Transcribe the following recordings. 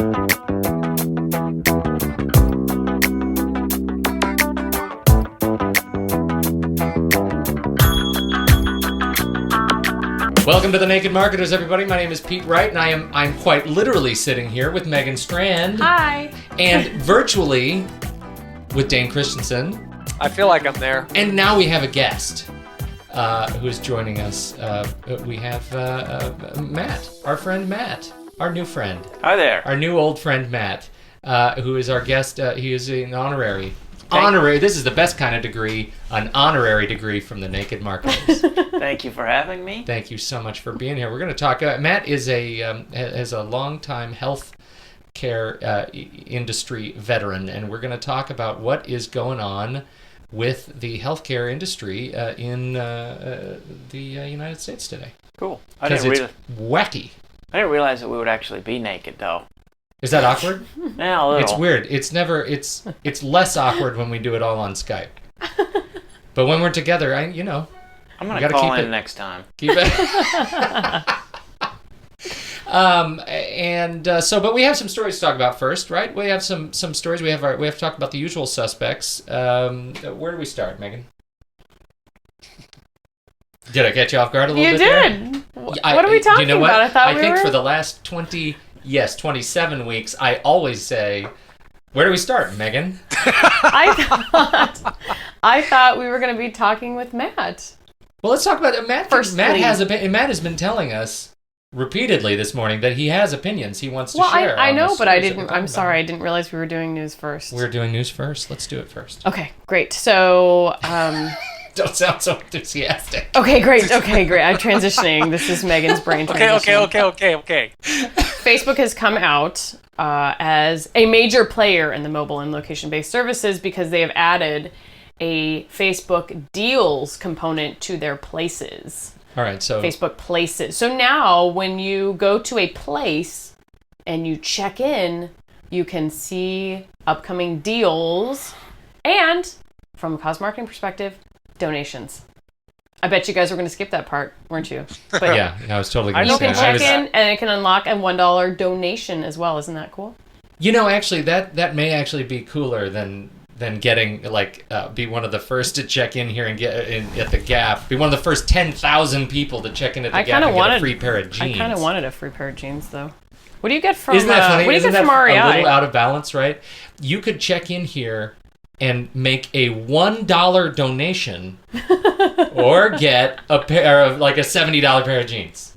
Welcome to the Naked Marketers, everybody. My name is Pete Wright, and I'm quite literally sitting here with Megan Strand. Hi. And virtually with Dane Christensen. I feel like I'm there. And now we have a guest who is joining us. We have Matt, our friend Matt, our new friend. Hi there. Our new old friend Matt, who is our guest. He is an honorary. This is the best kind of degree, an honorary degree from the Naked Marketers. Thank you for having me. Thank you so much for being here. We're going to talk. Matt is has a long-time health care industry veteran, and we're going to talk about what is going on with the healthcare industry in the United States today. Cool. Because it's wacky. I didn't realize that we would actually be naked, though. Is that awkward? Yeah, a little. It's weird. It's less awkward when we do it all on Skype. But when we're together, I'm going to call in next time. Keep it. But we have some stories to talk about first, right? We have some stories. We have to talk about the usual suspects. Where do we start, Megan? Did I get you off guard a little bit? You did. What are we talking about? I think for the last 27 weeks, I always say, where do we start, Megan? I thought we were going to be talking with Matt. Well, let's talk about Matt. First, Matt has been telling us repeatedly this morning that he has opinions he wants to share. I know, but I didn't. I'm sorry, I didn't realize we were doing news first. We're doing news first. Let's do it first. Okay, great. So, don't sound so enthusiastic. Okay, great. I'm transitioning. This is Megan's brain transition. Okay. Facebook has come out as a major player in the mobile and location-based services because they have added a Facebook Deals component to their Places. All right, so Facebook Places. So now when you go to a place and you check in, you can see upcoming deals and, from a cost marketing perspective, donations. I bet you guys were going to skip that part, weren't you? But yeah, I was totally going to you say can check in and it can unlock a $1 donation as well. Isn't that cool? Actually, that may actually be cooler than getting be one of the first to check in here and get in at the Gap. Be one of the first 10,000 people to check in at the Gap and get a free pair of jeans. I kind of wanted a free pair of jeans though. What do you get from? Isn't that funny? What do you get from REI? A little out of balance, right? You could check in here and make a $1 donation, or get a pair of a $70 pair of jeans.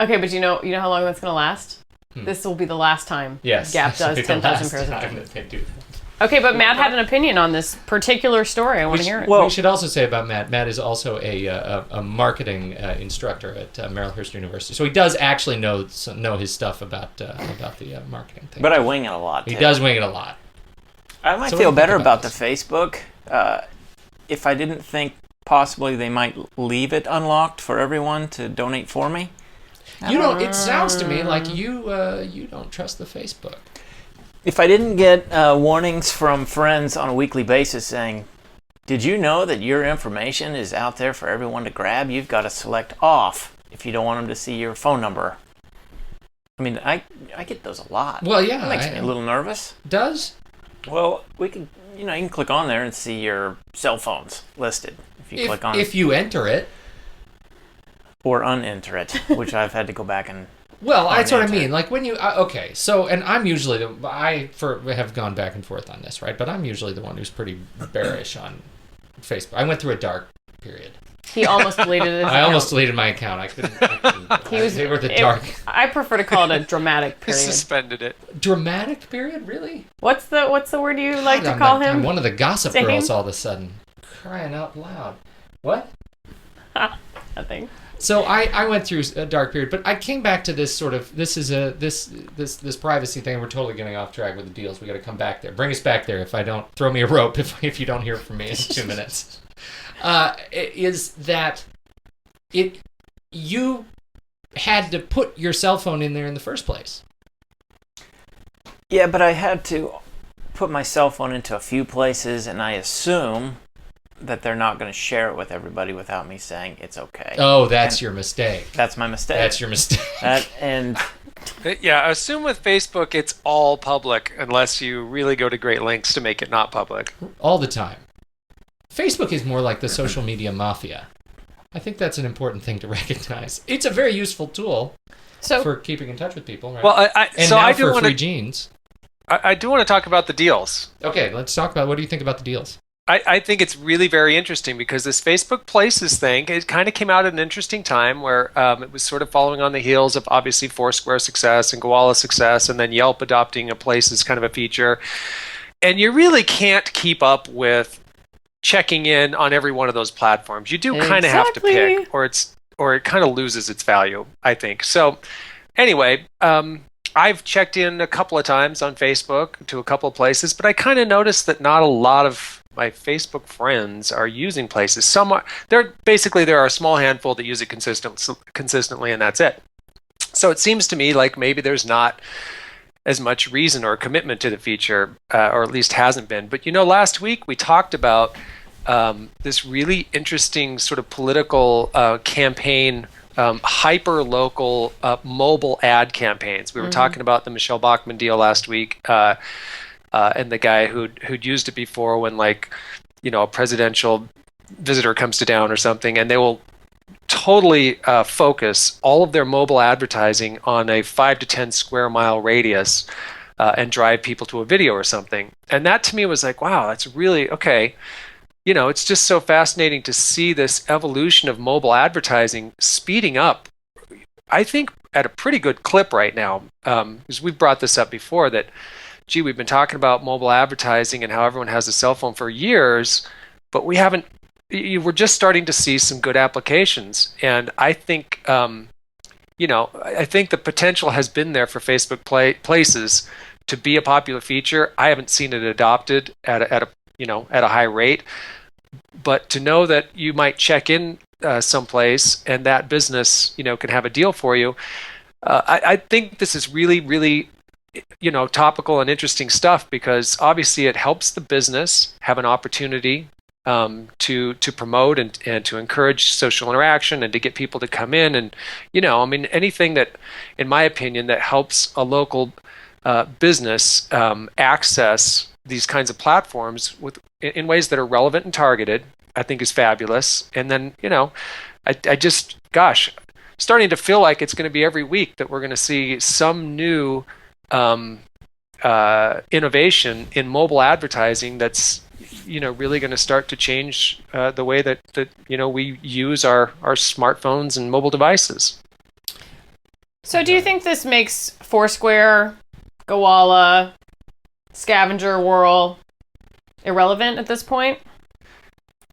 Okay, but you know how long that's going to last? This will be the last time Gap does 10,000 pairs of jeans. They do. Okay, but Matt had an opinion on this particular story. I want to hear it. Well, we should also say about Matt. Matt is also a marketing instructor at Marylhurst University, so he does actually know his stuff about the marketing thing. But I wing it a lot. He does wing it a lot. I might feel better about the Facebook if I didn't think possibly they might leave it unlocked for everyone to donate for me. It sounds to me like you don't trust the Facebook. If I didn't get warnings from friends on a weekly basis saying, did you know that your information is out there for everyone to grab? You've got to select off if you don't want them to see your phone number. I mean, I get those a lot. Well, yeah. It makes me a little nervous. Does? Well, we can, you can click on there and see your cell phones listed. If you enter it. Or unenter it, which I've had to go back and... Well, that's what I mean. Like when you... okay, so, and I'm usually... I have gone back and forth on this, right? But I'm usually the one who's pretty bearish on Facebook. I went through a dark period. He almost deleted his account. I almost deleted my account. I couldn't they were the dark... I prefer to call it a dramatic period. He suspended it. Dramatic period? Really? What's the word you like to call him? I'm one of the gossip girls all of a sudden. Crying out loud. What? Nothing. So I went through a dark period, but I came back to this sort of this privacy thing. We're totally getting off track with the deals. We got to come back there. Bring us back there. If I don't, throw me a rope if you don't hear from me in 2 minutes. Is that you had to put your cell phone in there in the first place? Yeah, but I had to put my cell phone into a few places, and I assume that they're not going to share it with everybody without me saying it's okay. Oh, that's your mistake. That's my mistake. That's your mistake. Yeah, assume with Facebook it's all public unless you really go to great lengths to make it not public. All the time. Facebook is more like the social media mafia. I think that's an important thing to recognize. It's a very useful tool for keeping in touch with people, right? Well, and so now I do for want free to. jeans. I do want to talk about the deals. Okay, let's talk about what do you think about the deals? I think it's really very interesting because this Facebook Places thing, it kind of came out at an interesting time where it was sort of following on the heels of obviously Foursquare success and Gougler success, and then Yelp adopting a Places kind of a feature. And you really can't keep up with checking in on every one of those platforms. You do kind of have to pick, or it kind of loses its value, I think. So anyway, I've checked in a couple of times on Facebook to a couple of places, but I kind of noticed that not a lot of my Facebook friends are using Places. Some are, there are a small handful that use it consistently, and that's it. So it seems to me like maybe there's not as much reason or commitment to the feature, or at least hasn't been. But last week we talked about this really interesting sort of political campaign, hyper-local mobile ad campaigns. We were talking about the Michelle Bachmann deal last week. And the guy who'd used it before when a presidential visitor comes to town or something, and they will totally focus all of their mobile advertising on a 5 to 10 square mile radius and drive people to a video or something. And that to me was like, wow, that's really okay. It's just so fascinating to see this evolution of mobile advertising speeding up, I think, at a pretty good clip right now. Because we've brought this up before that, we've been talking about mobile advertising and how everyone has a cell phone for years, but we're just starting to see some good applications. And I think, I think the potential has been there for Facebook Places to be a popular feature. I haven't seen it adopted at a high rate, but to know that you might check in someplace and that business, can have a deal for you. I think this is really, really topical and interesting stuff because obviously it helps the business have an opportunity to promote and to encourage social interaction and to get people to come in. And, anything that, in my opinion, that helps a local business access these kinds of platforms in ways that are relevant and targeted, I think is fabulous. And then, I just, starting to feel like it's going to be every week that we're going to see some new innovation in mobile advertising that's really going to start to change the way that we use our smartphones and mobile devices. So do you think this makes Foursquare, Gougler, Scavenger Whirl irrelevant at this point?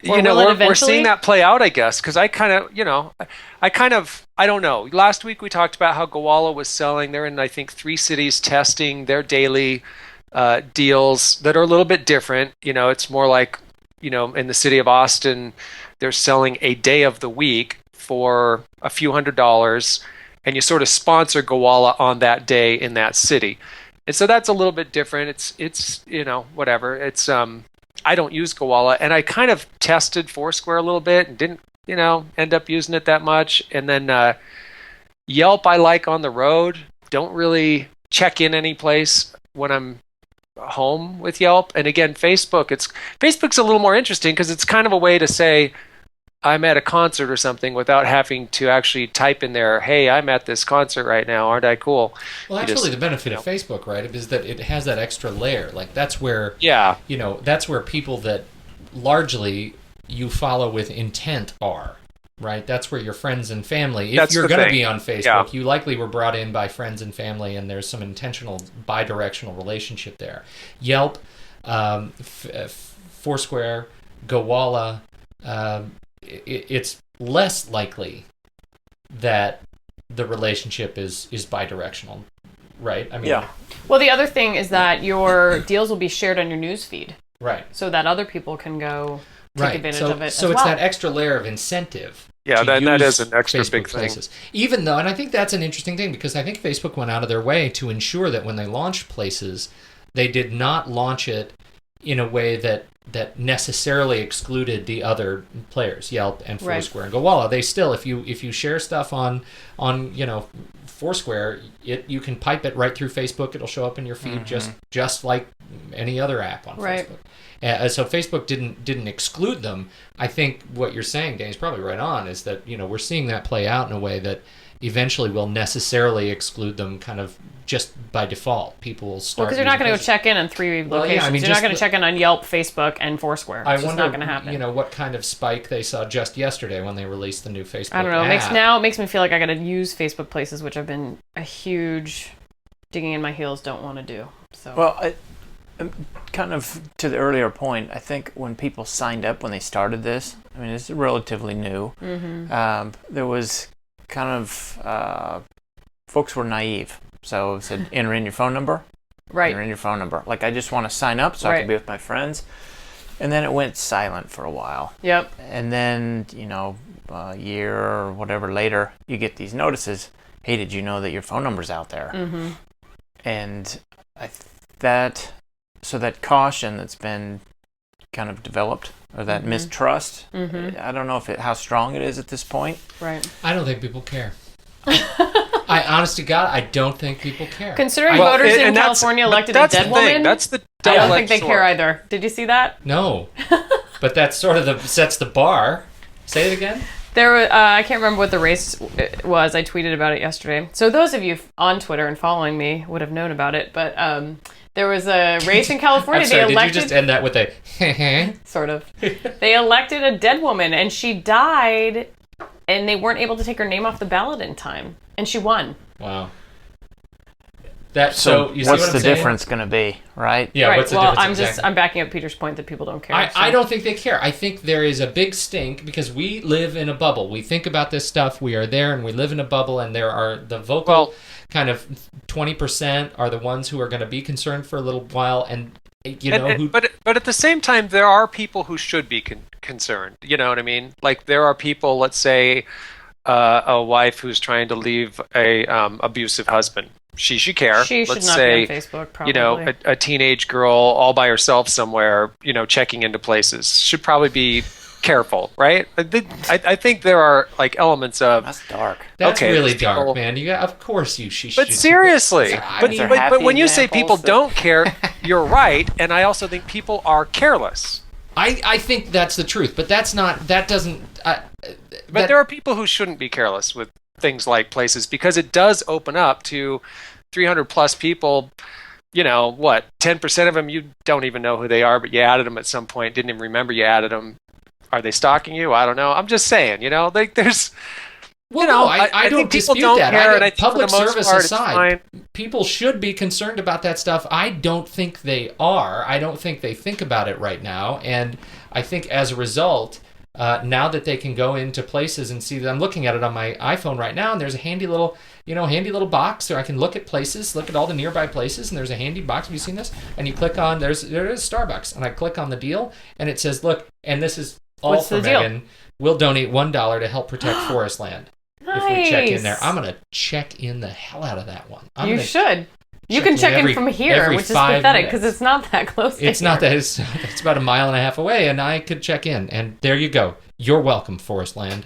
Or we're seeing that play out, I guess, because I don't know. Last week we talked about how Gougler was selling. They're in, I think, 3 cities testing their daily deals that are a little bit different. It's more like, in the city of Austin, they're selling a day of the week for a few $100s, and you sort of sponsor Gougler on that day in that city. And so that's a little bit different. It's whatever. It's I don't use Gougler, and I kind of tested Foursquare a little bit and didn't, end up using it that much. And then Yelp I like on the road. Don't really check in any place when I'm home with Yelp. And again, Facebook's a little more interesting because it's kind of a way to say I'm at a concert or something without having to actually type in there, hey, I'm at this concert right now, aren't I cool? Well, actually, the benefit of Facebook, right, is that it has that extra layer. Like, that's where, that's where people that largely you follow with intent are, right? That's where your friends and family, if you're going to be on Facebook, you likely were brought in by friends and family, and there's some intentional bi-directional relationship there. Yelp, Foursquare, Gougler, it's less likely that the relationship is bi-directional, right? I mean, Well, the other thing is that your deals will be shared on your news feed, right? So that other people can go take advantage of it. So it's that extra layer of incentive. Yeah, that is an extra Facebook big Places. Even though, and I think that's an interesting thing because I think Facebook went out of their way to ensure that when they launched Places, they did not launch it in a way that that necessarily excluded the other players, Yelp and Right. Foursquare and Gougler. They still, if you share stuff on Foursquare, you can pipe it right through Facebook. It'll show up in your feed just like any other app on Right. Facebook. So Facebook didn't exclude them. I think what you're saying, Dane, is probably right on. Is that we're seeing that play out in a way that eventually will necessarily exclude them, kind of just by default. People will start. Well, because you're not going to go using check in on 3 Well, yeah, locations. I mean, you're just not going to check in on Yelp, Facebook, and Foursquare. It's I just wonder, not going to happen. what kind of spike they saw just yesterday when they released the new Facebook I don't know. app. It makes me feel like I got to use Facebook Places, which I've been a huge digging in my heels. Don't want to do. So. Well, kind of to the earlier point, I think when people signed up when they started this, I mean, it's relatively new. There was kind of folks were naive, so it said enter in your phone number. Right. Enter in your phone number. Like, I just want to sign up so I can be with my friends. And then it went silent for a while. Yep. And then, a year or whatever later, you get these notices. Hey, did you know that your phone number's out there? Mm-hmm. And that caution that's been kind of developed, or that mistrust, I don't know how strong it is at this point. Right. I don't think people care. I honest to God, I don't think people care. Considering voters in California elected a dead woman, that's the I don't think they sword. care either. Did you see that? No, but that's sort of sets the bar. Say it again. There, I can't remember what the race was. I tweeted about it yesterday. So those of you on Twitter and following me would have known about it. But there was a race in California. I'm sorry, they elected, did you just end that with a sort of. They elected a dead woman, and she died, and they weren't able to take her name off the ballot in time, and she won. Wow. So you see what's what I'm the saying? difference going to be, right? Yeah. Right. What's the Well, difference? I'm exactly? backing up Peter's point that people don't care. I don't think they care. I think there is a big stink because we live in a bubble. We think about this stuff. We are there, and we live in a bubble. And there are the vocal kind of 20% are the ones who are going to be concerned for a little while, and but at the same time, there are people who should be concerned. You know what I mean? Like, there are people. Let's say a wife who's trying to leave a abusive husband. She should care. She should Let's not say, be on Facebook, probably. a teenage girl all by herself somewhere, checking into places, should probably be careful, right? I think there are like elements of That's dark. That's okay, really these dark, people- man. Of course you should. But seriously, I but, mean- there but, happy but when you say people examples that- don't care, you're right, and I also think people are careless. I think that's the truth, but that's not. That doesn't. But there are people who shouldn't be careless with things like places, because it does open up to 300 plus people. 10% of them you don't even know who they are, but you added them at some point, didn't even remember you added them. Are they stalking you? I don't know. I'm just saying, like there's. Well, no, I don't think people dispute don't that. care, and I think Public for the most service part, it's aside, fine. people should be concerned about that stuff. I don't think they are. I don't think they think about it right now. And I think as a result, now that they can go into places and see that, I'm looking at it on my iPhone right now, and there's a handy little box where I can look at places, look at all the nearby places, and there's a handy box. Have you seen this? And you click on, there is Starbucks, and I click on the deal, and it says, look, and this is all What's for the deal? Megan. We'll donate $1 to help protect forest land. Nice. If we check in there, I'm gonna check in the hell out of that one. You should. You can check in from here, which is pathetic because it's not that close. It's not that. It's about a mile and a half away, and I could check in. And there you go. You're welcome, Forest Land.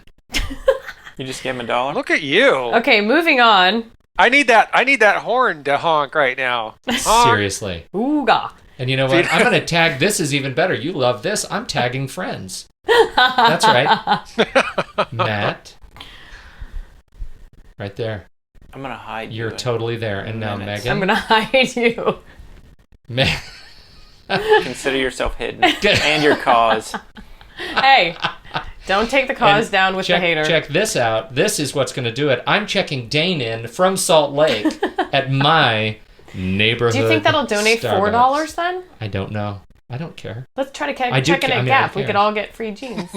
You just gave him $1? Look at you. Okay, moving on. I need that horn to honk right now. Honk. Seriously. Ooga. And you know what? I'm gonna tag. This is even better. You love this. I'm tagging friends. That's right, Matt. Right there. I'm going to hide You're you. totally there. And now, minutes. Megan. I'm gonna hide you. Consider yourself hidden. And your cause. Hey, don't take the cause And down with the hater. Check this out. This is what's going to do it. I'm checking Dane in from Salt Lake at my neighborhood. Do you think that'll donate Starbucks. $4 then? I don't know. I don't care. Let's try to I do check in ca- I at mean, I Gap. We care. could all get free jeans.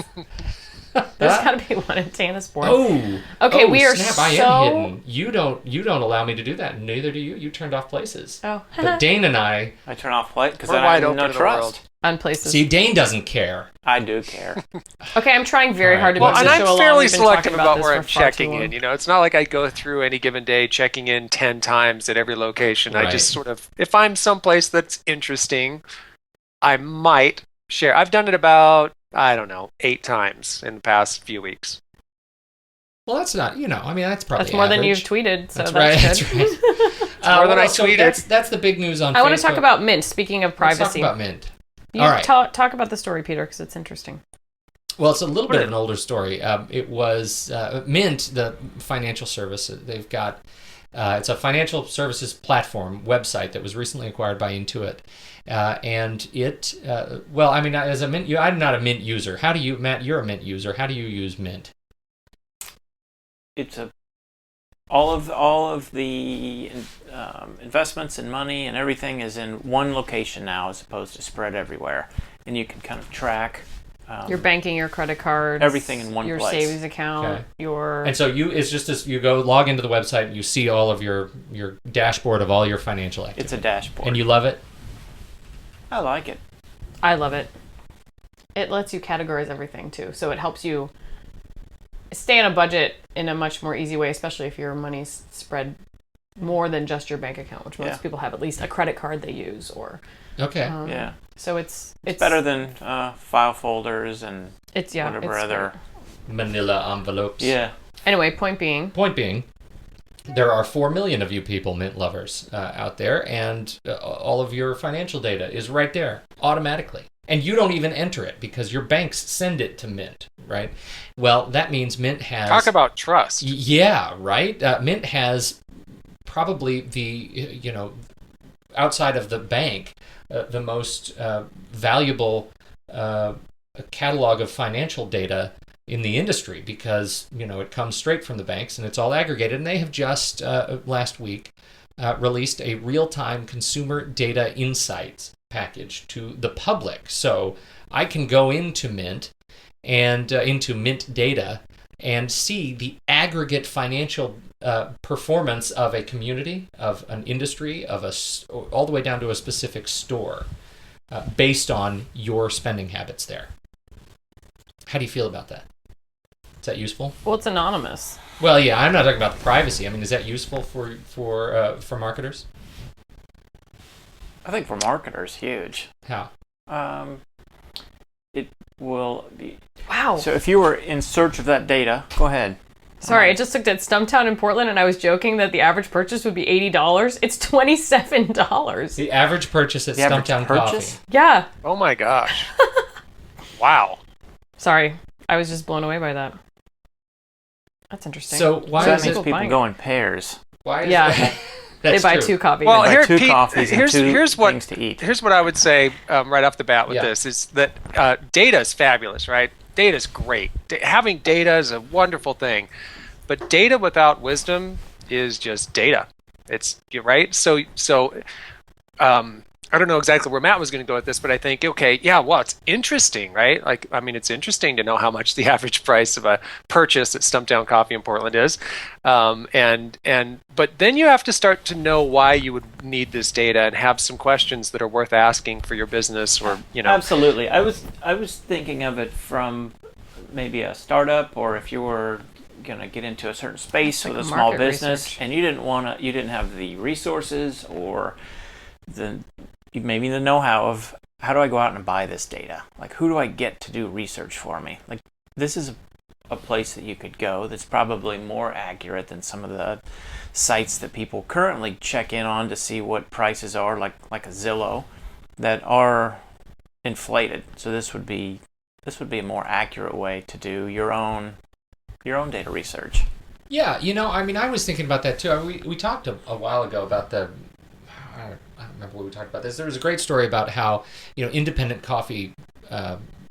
There's got to be one in Tannisport. Oh. Okay, oh, we are snap, I so- am hidden. You don't allow me to do that. Neither do you. You turned off places. Oh. But Dane and I. I turn off light because We're I wide have open no to the trust. world. On places. See, Dane doesn't care. I do care. Okay, I'm trying very All right. hard to Well, move and this I'm show along. fairly We've been selective talking about this where for I'm far too checking long. in. It's not like I go through any given day checking in 10 times at every location. I Right. just sort of, if I'm someplace that's interesting, I might share. I've done it about, I don't know, 8 times in the past few weeks. Well, that's not, I mean, that's probably That's more than average. you've tweeted, so That's that's right. good. That's right. more than I so tweeted. That's the big news on Facebook. I want to talk about Mint. Speaking of privacy, Let's talk about Mint. You All right. talk about the story, Peter, because it's interesting. Well, it's a little bit of an older story. It was Mint, the financial service. They've got it's a financial services platform website that was recently acquired by Intuit, and it. Well, I mean, as a Mint, I'm not a Mint user. How do you, Matt? You're a Mint user. How do you use Mint? It's all of the investments and money and everything is in one location now, as opposed to spread everywhere, and you can kind of track Your banking, your credit cards, everything in one your place. savings account, Okay. your. And so it's just as you go log into the website and you see all of your dashboard of all your financial activity. It's a dashboard. And you love it? I like it. I love it. It lets you categorize everything too, so it helps you stay on a budget in a much more easy way, especially if your money's spread more than just your bank account, which most people have at least a credit card they use, or Okay. Yeah. So it's better than file folders and it's whatever other. Manila envelopes. Yeah. Anyway, point being, there are 4 million of you people, Mint lovers, out there, and all of your financial data is right there automatically. And you don't even enter it because your banks send it to Mint, right? Well, that means Mint has... Talk about trust. Yeah, right? Mint has probably the, outside of the bank, the most valuable catalog of financial data in the industry because, it comes straight from the banks and it's all aggregated. And they have just, last week, released a real-time consumer data insights package to the public. So I can go into Mint and into Mint data and see the aggregate financial performance of a community, of an industry, all the way down to a specific store, based on your spending habits there. How do you feel about that? Is that useful? well, it's anonymous. Well, yeah, I'm not talking about the privacy. I mean, is that useful for marketers? I think for marketers, huge. How? It will be. Wow. So if you were in search of that data, go ahead. Sorry, I just looked at Stumptown in Portland and I was joking that the average purchase would be $80. It's $27. The average purchase at The average Stumptown purchase? Coffee. Yeah. Oh my gosh. Wow. Sorry. I was just blown away by that. That's interesting. So why So that is means it? people buying go in pairs. Why is Yeah. They That's buy true. 2 copies. Well, Buy here, 2 Pete, coffees and here's 2 here's what things to eat. here's what I would say right off the bat with Yeah. this is that data is fabulous, right? Data is great. Having data is a wonderful thing, but data without wisdom is just data. You're right. So I don't know exactly where Matt was going to go with this, but I think, okay, yeah, well, it's interesting, right? Like, I mean, it's interesting to know how much the average price of a purchase at Stumptown Coffee in Portland is. But then you have to start to know why you would need this data and have some questions that are worth asking for your business or, Absolutely. I was thinking of it from maybe a startup, or if you were going to get into a certain space Like with a a small market business research. and you didn't have the resources or maybe the know-how of how do I go out and buy this data? Like, who do I get to do research for me? Like, this is a place that you could go that's probably more accurate than some of the sites that people currently check in on to see what prices are, like a Zillow, that are inflated. So this would be a more accurate way to do your own data research. Yeah, I mean, I was thinking about that too. We talked a while ago about I don't remember what we talked about this. There was a great story about how, independent coffee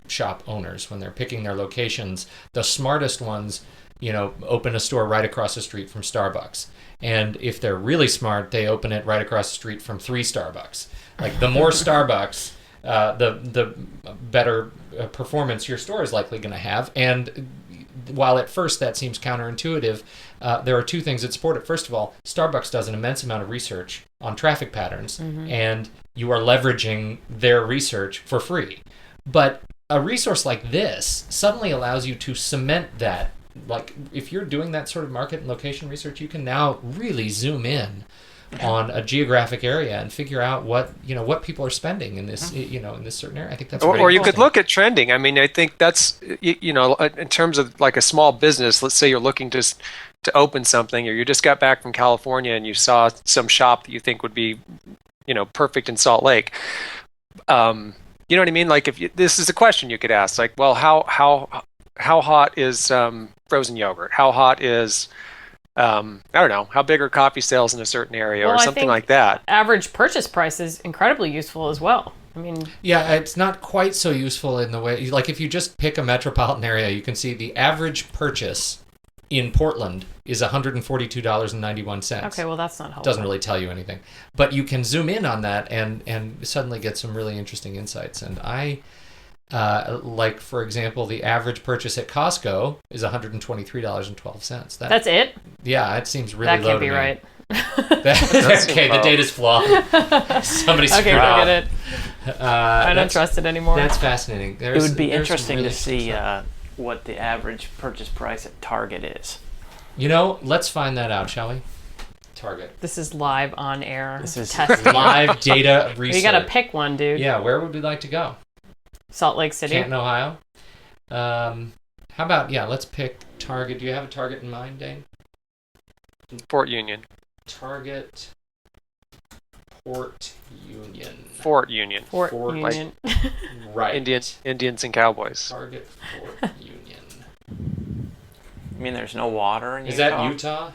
shop owners, when they're picking their locations, the smartest ones, open a store right across the street from Starbucks. And if they're really smart, they open it right across the street from 3 Starbucks. Like, the more Starbucks, the better performance your store is likely going to have. And while at first that seems counterintuitive, there are 2 things that support it. First of all, Starbucks does an immense amount of research on traffic patterns, and you are leveraging their research for free. But a resource like this suddenly allows you to cement that. Like, if you're doing that sort of market and location research, you can now really zoom in on a geographic area and figure out what people are spending in this in this certain area. I think that's Or you could interesting. look at trending. I mean, I think that's, in terms of like a small business, let's say you're looking to open something, or you just got back from California and you saw some shop that you think would be, perfect in Salt Lake. You know what I mean? Like this is a question you could ask, like, well, how hot is frozen yogurt? How hot is I don't know, how big are coffee sales in a certain area, Well, or I something think like that. Average purchase price is incredibly useful as well. I mean, Yeah, it's not quite so useful in the way, like if you just pick a metropolitan area, you can see the average purchase in Portland is $142.91. okay, well, that's not helpful. Doesn't really tell you anything, but you can zoom in on that and suddenly get some really interesting insights. And I like, for example, the average purchase at Costco is $123.12. That's it? Yeah, it seems really That low can't to be me. right. Okay, the data's flawed. Somebody screwed Okay, up. forget it. I don't That's- trust it anymore. That's fascinating. It would be there's some interesting really to see stuff. what the average purchase price at Target is. Let's find that out, shall we? Target. This is live on air. This is testing. Live data research. You gotta pick one, dude. Yeah, where would we like to go? Salt Lake City. Canton, Ohio. How about, let's pick Target. Do you have a Target in mind, Dane? Fort Union. Target Port Union. Fort Union. Fort Fort, Union. Right. Indians and Cowboys. Target Fort Union. I mean, there's no water in Is Utah? that Utah?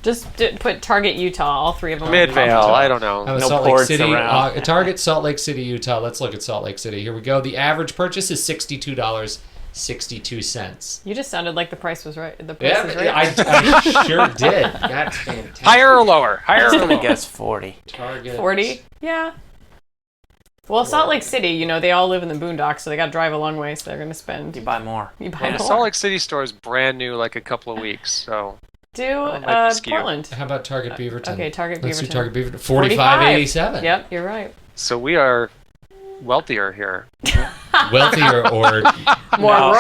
Just put Target Utah, all three of them. Midvale. I don't know. How about No Salt Lake ports City? around. Target Salt Lake City, Utah. Let's look at Salt Lake City. Here we go. The average purchase is $62.62. You just sounded like the price was right. The price is right. Yeah, I sure did. That's fantastic. Higher or lower? Higher or I'm gonna lower? guess 40. Target 40? Yeah. Well, Salt Lake City, they all live in the boondocks, so they got to drive a long way, so they're going to spend. You buy more. You buy Well, the more. Salt Lake City store is brand new, like a couple of weeks. So Do might be skewed. Portland. How about Target Beaverton? Okay, Target Let's do Beaverton. Target Beaverton. 45.87. Yep, you're right. so we are wealthier here. Wealthier or More No.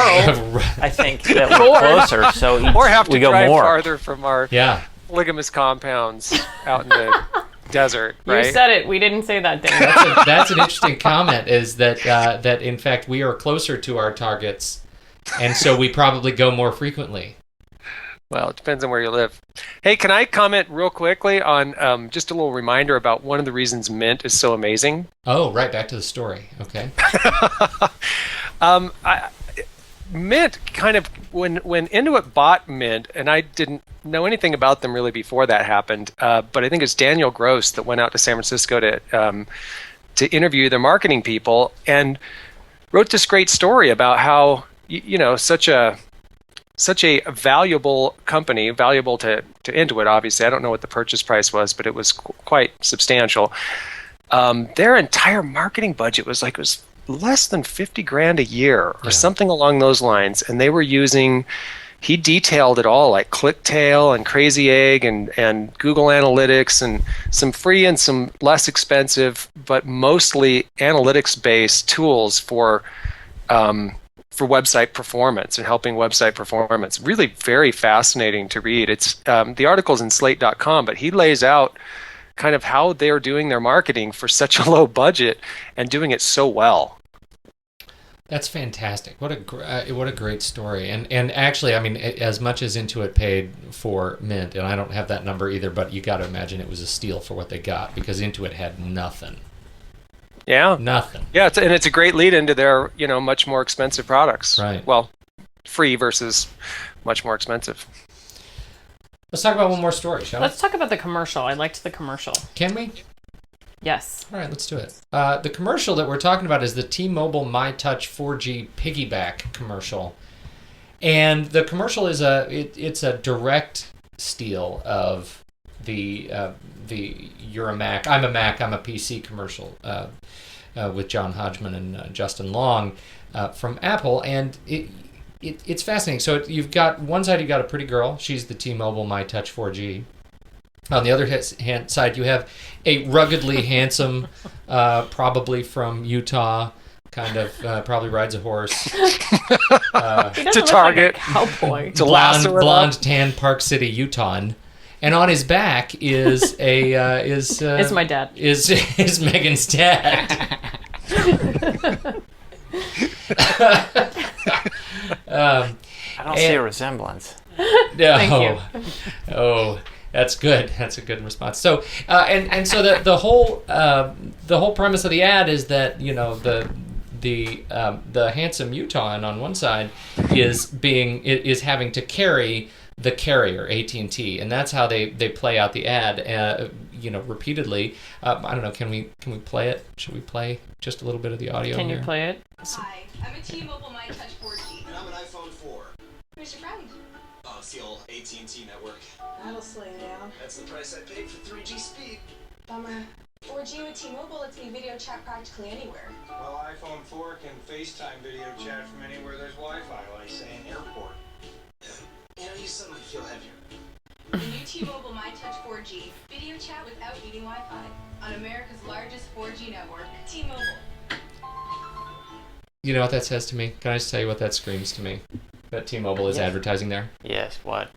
rural. I think that we're closer, so Or have to we go drive more. farther from our yeah. ligamous compounds out in the desert, You right? said it. We didn't say that, Dan. That's an interesting comment. Is that in fact we are closer to our targets, and so we probably go more frequently. Well, it depends on where you live. Hey, can I comment real quickly on just a little reminder about one of the reasons Mint is so amazing? Oh, right. Back to the story. Okay. Mint kind of, when Intuit bought Mint, and I didn't know anything about them really before that happened, but I think it's Daniel Gross that went out to San Francisco to interview their marketing people and wrote this great story about how such a valuable company, valuable to Intuit, obviously. I don't know what the purchase price was, but it was quite substantial. Their entire marketing budget was less than $50,000 a year or something along those lines. And they were he detailed it all, like ClickTail and Crazy Egg and Google Analytics and some free and some less expensive, but mostly analytics-based tools for website performance and helping website performance. Really very fascinating to read. It's the article's in slate.com, but he lays out kind of how they're doing their marketing for such a low budget and doing it so well. That's fantastic. What a great story. And actually, I mean, as much as Intuit paid for Mint, and I don't have that number either, but you got to imagine it was a steal for what they got, because Intuit had nothing. Yeah. Nothing. Yeah, and it's a great lead into their, much more expensive products. Right. Well, free versus much more expensive. Let's talk about one more story, shall we? Let's talk about the commercial. I liked the commercial. Can we? Yes. All right, let's do it. The commercial that we're talking about is the T-Mobile MyTouch 4G piggyback commercial, and the commercial is it's a direct steal of the "You're a Mac, I'm a Mac, I'm a PC" commercial with John Hodgman and Justin Long from Apple, and it's fascinating. So you've got one side, you've got a pretty girl. She's the T-Mobile MyTouch 4G. On the other side, you have a ruggedly handsome, probably from Utah, kind of probably rides a horse. He doesn't To look Target. like a cowboy. To lasso it up. blonde, tan, Park City Utahn. And on his back is It's my dad. Is Megan's dad. I don't see a resemblance. No. Thank you. Oh, that's good. That's a good response. So, and so the whole premise of the ad is that the handsome Utahan on one side is having to carry the carrier AT&T, and that's how they play out the ad, repeatedly. I don't know. Can we play it? Should we play just a little bit of the audio? Can here? you play it? Hi, I'm a T-Mobile MyTouch 4G. And I'm an iPhone 4. Where's your friend? Oh, it's the old AT&T network. That'll slow you down. That's the price I paid for 3G speed. Bummer. 4G with T-Mobile lets me video chat practically anywhere. Well, iPhone 4 can FaceTime video chat from anywhere there's Wi-Fi, like say an airport. I use something to feel heavier. The new T-Mobile MyTouch 4G. Video chat without needing Wi-Fi. On America's largest 4G network. T-Mobile. You know what that says to me? Can I just tell you what that screams to me? That T-Mobile is advertising there. Yes, what?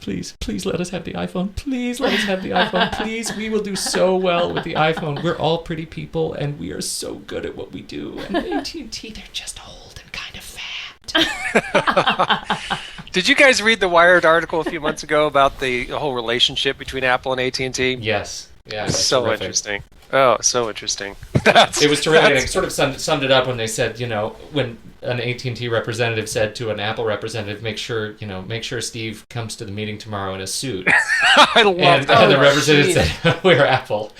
Please let us have the iPhone. Please let us have the iPhone. Please, we will do so well with the iPhone. We're all pretty people, and we are so good at what we do. And AT&T, they're just old and kind of fat. Did you guys read the Wired article a few months ago about the whole relationship between Apple and AT&T? Yes. Yeah, it's So terrific. interesting. Oh, so interesting. It was terrific, and it sort of summed it up when they said, when an AT&T representative said to an Apple representative, make sure Steve comes to the meeting tomorrow in a suit. I love And that. the representative said, we're Apple.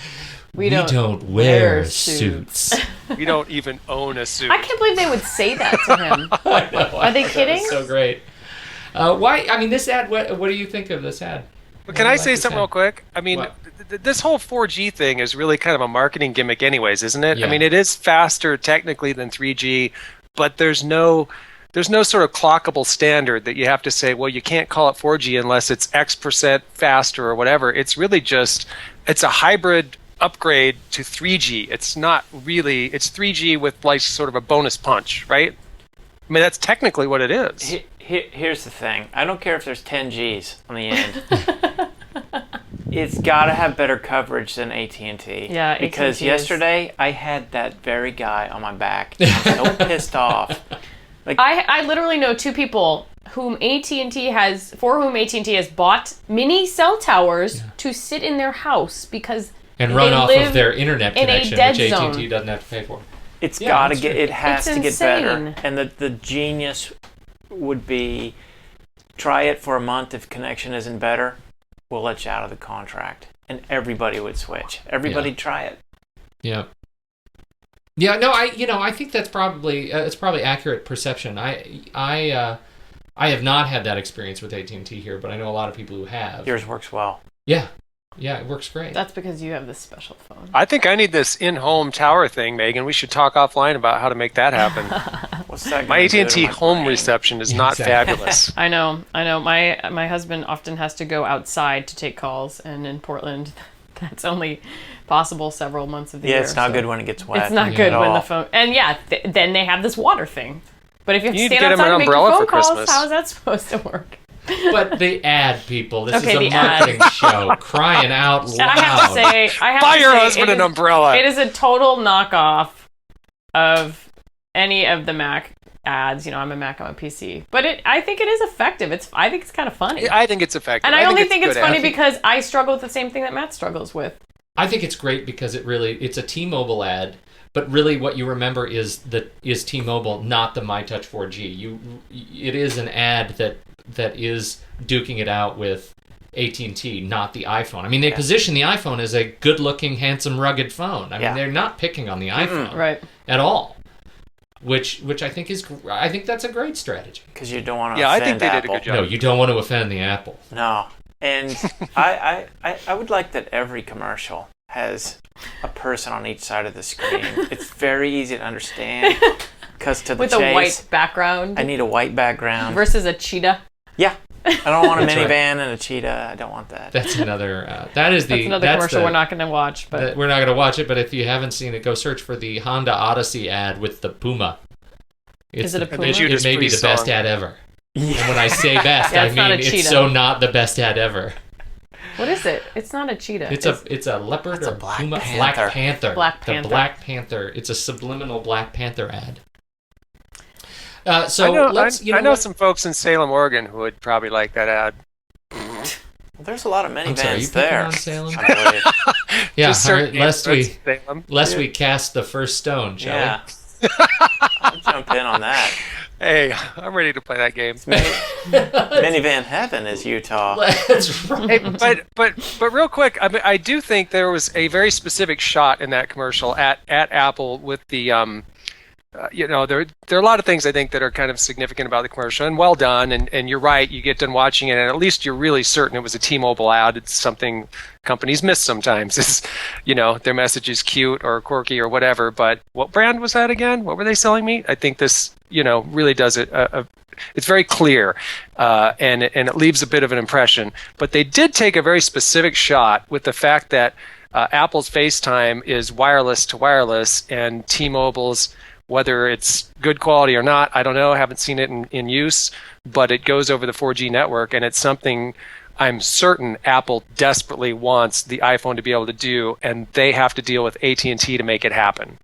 We don't wear suits. We don't even own a suit. I can't believe they would say that to him. I know. Are they That kidding? was so great. Why? I mean, this ad. What do you think of this ad? But can I say something real quick? I mean, What? this whole 4G thing is really kind of a marketing gimmick anyways, isn't it? Yeah. I mean, it is faster technically than 3G, but there's no sort of clockable standard that you have to say, well, you can't call it 4G unless it's X% faster or whatever. It's really just, it's a hybrid upgrade to 3G. It's not really, it's 3G with like sort of a bonus punch, right? I mean, that's technically what it is. Here's the thing. I don't care if there's 10 Gs on the end. It's got to have better coverage than AT&T. Yeah, Because AT&T is- yesterday I had that very guy on my back. I'm so pissed off. Like, I literally know two people for whom AT&T has bought mini cell towers to sit in their house because And run they off live of their internet in a connection, dead which zone. AT&T doesn't have to pay for. it's Yeah, got to that's get. true. It has It's to get better. insane. And the genius would be, try it for a month. If connection isn't better, we'll let you out of the contract, and everybody would switch. Everybody'd try it. Yeah. Yeah. No. I think that's probably it's probably accurate perception. I have not had that experience with AT&T here, but I know a lot of people who have. Yours works well. Yeah. Yeah. It works great. that's because you have this special phone. I think I need this in-home tower thing, Megan. We should talk offline about how to make that happen. What's that? My gonna do to AT&T my home brain? reception is not Exactly. fabulous. I know. My husband often has to go outside to take calls, and in Portland, that's only possible several months of the year. Yeah, it's not so good when it gets wet. It's not Yeah. good at when all. the phone. And yeah, then they have this water thing. But if you have You to need to stand get him outside an and make your umbrella phone for calls, Christmas. how is that supposed to work? But the ad, people. This Okay, is a the ad. marketing show. Crying out loud. And I have to say, Buy your say, husband it an is- umbrella. It is a total knockoff of any of the Mac ads. I'm a Mac, I'm a PC. But I think it is effective. I think it's kind of funny. I think it's effective. And I only think a it's good funny ad. because I struggle with the same thing that Matt struggles with. I think it's great because it's a T-Mobile ad, but really what you remember is T-Mobile, not the MyTouch 4G. It is an ad that is duking it out with AT&T, not the iPhone. I mean, they position the iPhone as a good-looking, handsome, rugged phone. I mean, they're not picking on the iPhone Right. at all, which I think that's a great strategy. Because you don't want to Yeah, I offend think they did a Apple. good job. No, you don't want to offend the Apple. No. And I would like that every commercial has a person on each side of the screen. It's very easy to understand. Because to the With chase, a white background I need a white background. versus a cheetah. Yeah. I don't want a That's minivan right. and a cheetah. I don't want that. That's another. That's That's another commercial the- we're not going to watch. But We're not going to watch it, but if you haven't seen it, go search for the Honda Odyssey ad with the Puma. Is it a Puma? It Judas may be the Priest best song. ad ever. And when I say best, Yeah, I it's not mean a it's cheetah. so not the best ad ever. What is it? It's not a cheetah. It's a leopard That's or a black puma. panther. Black panther. Black The panther. Black Panther. It's a subliminal Black Panther ad. I know some folks in Salem, Oregon, who would probably like that ad. Well, there's a lot of I'm sorry, you minivans picking there. on Salem? I believe. Yeah, Just certain lest neighborhoods we cast the first stone, shall Yeah. I'll jump in on that. Hey, I'm ready to play that game. Minivan heaven is Utah. we? That's right. Hey, but real quick, I mean, I do think there was a very specific shot in that commercial at Apple with the there are a lot of things I think that are kind of significant about the commercial and well done. And you're right, you get done watching it, and at least you're really certain it was a T-Mobile ad. It's something companies miss sometimes. Is their message is cute or quirky or whatever. But what brand was that again? What were they selling meat? I think this really does it. It's very clear, and it leaves a bit of an impression. But they did take a very specific shot with the fact that Apple's FaceTime is wireless to wireless, and T-Mobile's, whether it's good quality or not, I don't know. I haven't seen it in use, but it goes over the 4G network, and it's something I'm certain Apple desperately wants the iPhone to be able to do, and they have to deal with AT&T to make it happen.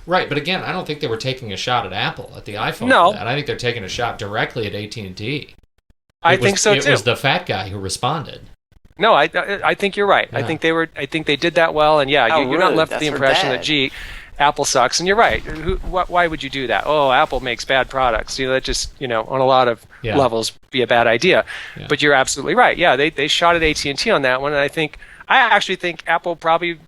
Right, but again, I don't think they were taking a shot at Apple, at the iPhone. No. For that. I think they're taking a shot directly at AT&T. I think so It too. was the fat guy who responded. No, I think you're right. Yeah. I think they did that well, and How you're not rude. left with That's the her impression dad. that Apple sucks, and you're right. Why would you do that? Oh, Apple makes bad products. That just on a lot of Yeah. levels be a bad idea. Yeah. But you're absolutely right. Yeah, they shot at AT&T on that one, and I actually think Apple probably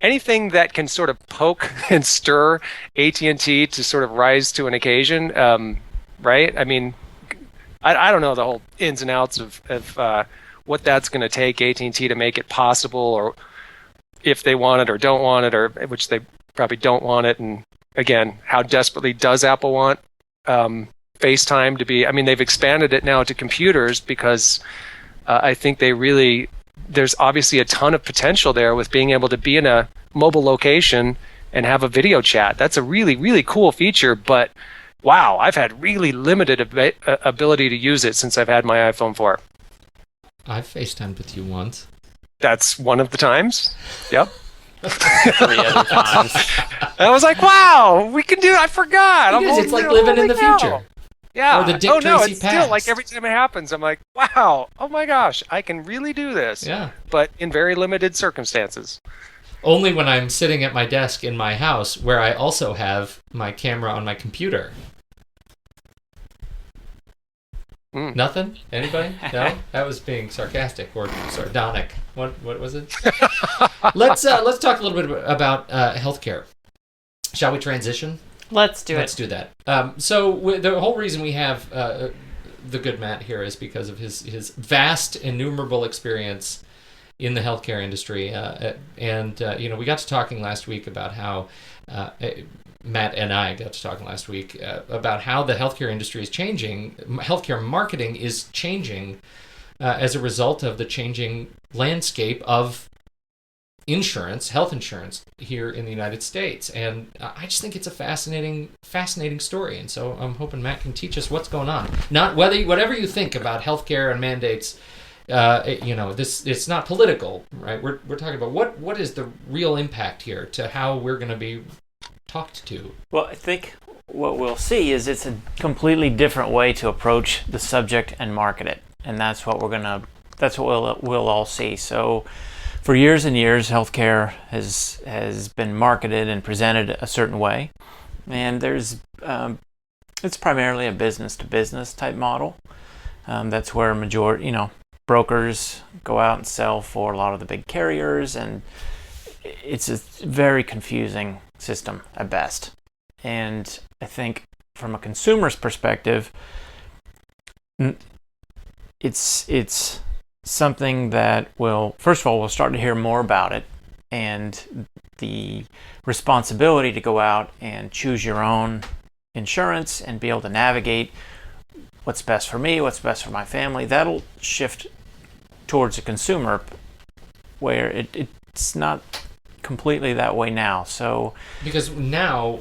anything that can sort of poke and stir AT&T to sort of rise to an occasion, right? I mean, I don't know the whole ins and outs of what that's going to take AT&T to make it possible, or if they want it or don't want it, or which they probably don't want it. And again, how desperately does Apple want FaceTime to be? I mean, they've expanded it now to computers because I think there's obviously a ton of potential there with being able to be in a mobile location and have a video chat. That's a really, really cool feature, but wow, I've had really limited ability to use it since I've had my iPhone 4. I've FaceTimed with you once. That's one of the times. Yep. 3 other times. I was like, wow, we can do it. I forgot. It is. It's like living in the future. Yeah. Or the Dick no, Tracy it's past. still like every time it happens, I'm like, wow, oh my gosh, I can really do this. Yeah. But in very limited circumstances. Only when I'm sitting at my desk in my house, where I also have my camera on my computer. Nothing? Anybody? No? That was being sarcastic or sardonic. What was it? Let's talk a little bit about healthcare. Shall we transition? Let's do Let's it. do that. The whole reason we have the good Matt here is because of his vast, innumerable experience in the healthcare industry. We got to talking last week about how Matt and I got to talking last week about how the healthcare industry is changing. Healthcare marketing is changing as a result of the changing landscape of health insurance here in the United States. And I just think it's a fascinating story. And so I'm hoping Matt can teach us what's going on. Not whatever you think about healthcare and mandates. It's not political, right? We're talking about what is the real impact here to how we're going to be talked to. Well, I think what we'll see is it's a completely different way to approach the subject and market it, and that's what we'll all see. So, for years and years, healthcare has been marketed and presented a certain way, and it's primarily a business to business type model. That's where brokers go out and sell for a lot of the big carriers, and it's a very confusing system at best. And I think from a consumer's perspective, it's something that we'll start to hear more about it, and the responsibility to go out and choose your own insurance and be able to navigate what's best for me, what's best for my family. That'll shift towards a consumer where it's not completely that way now. So Because now,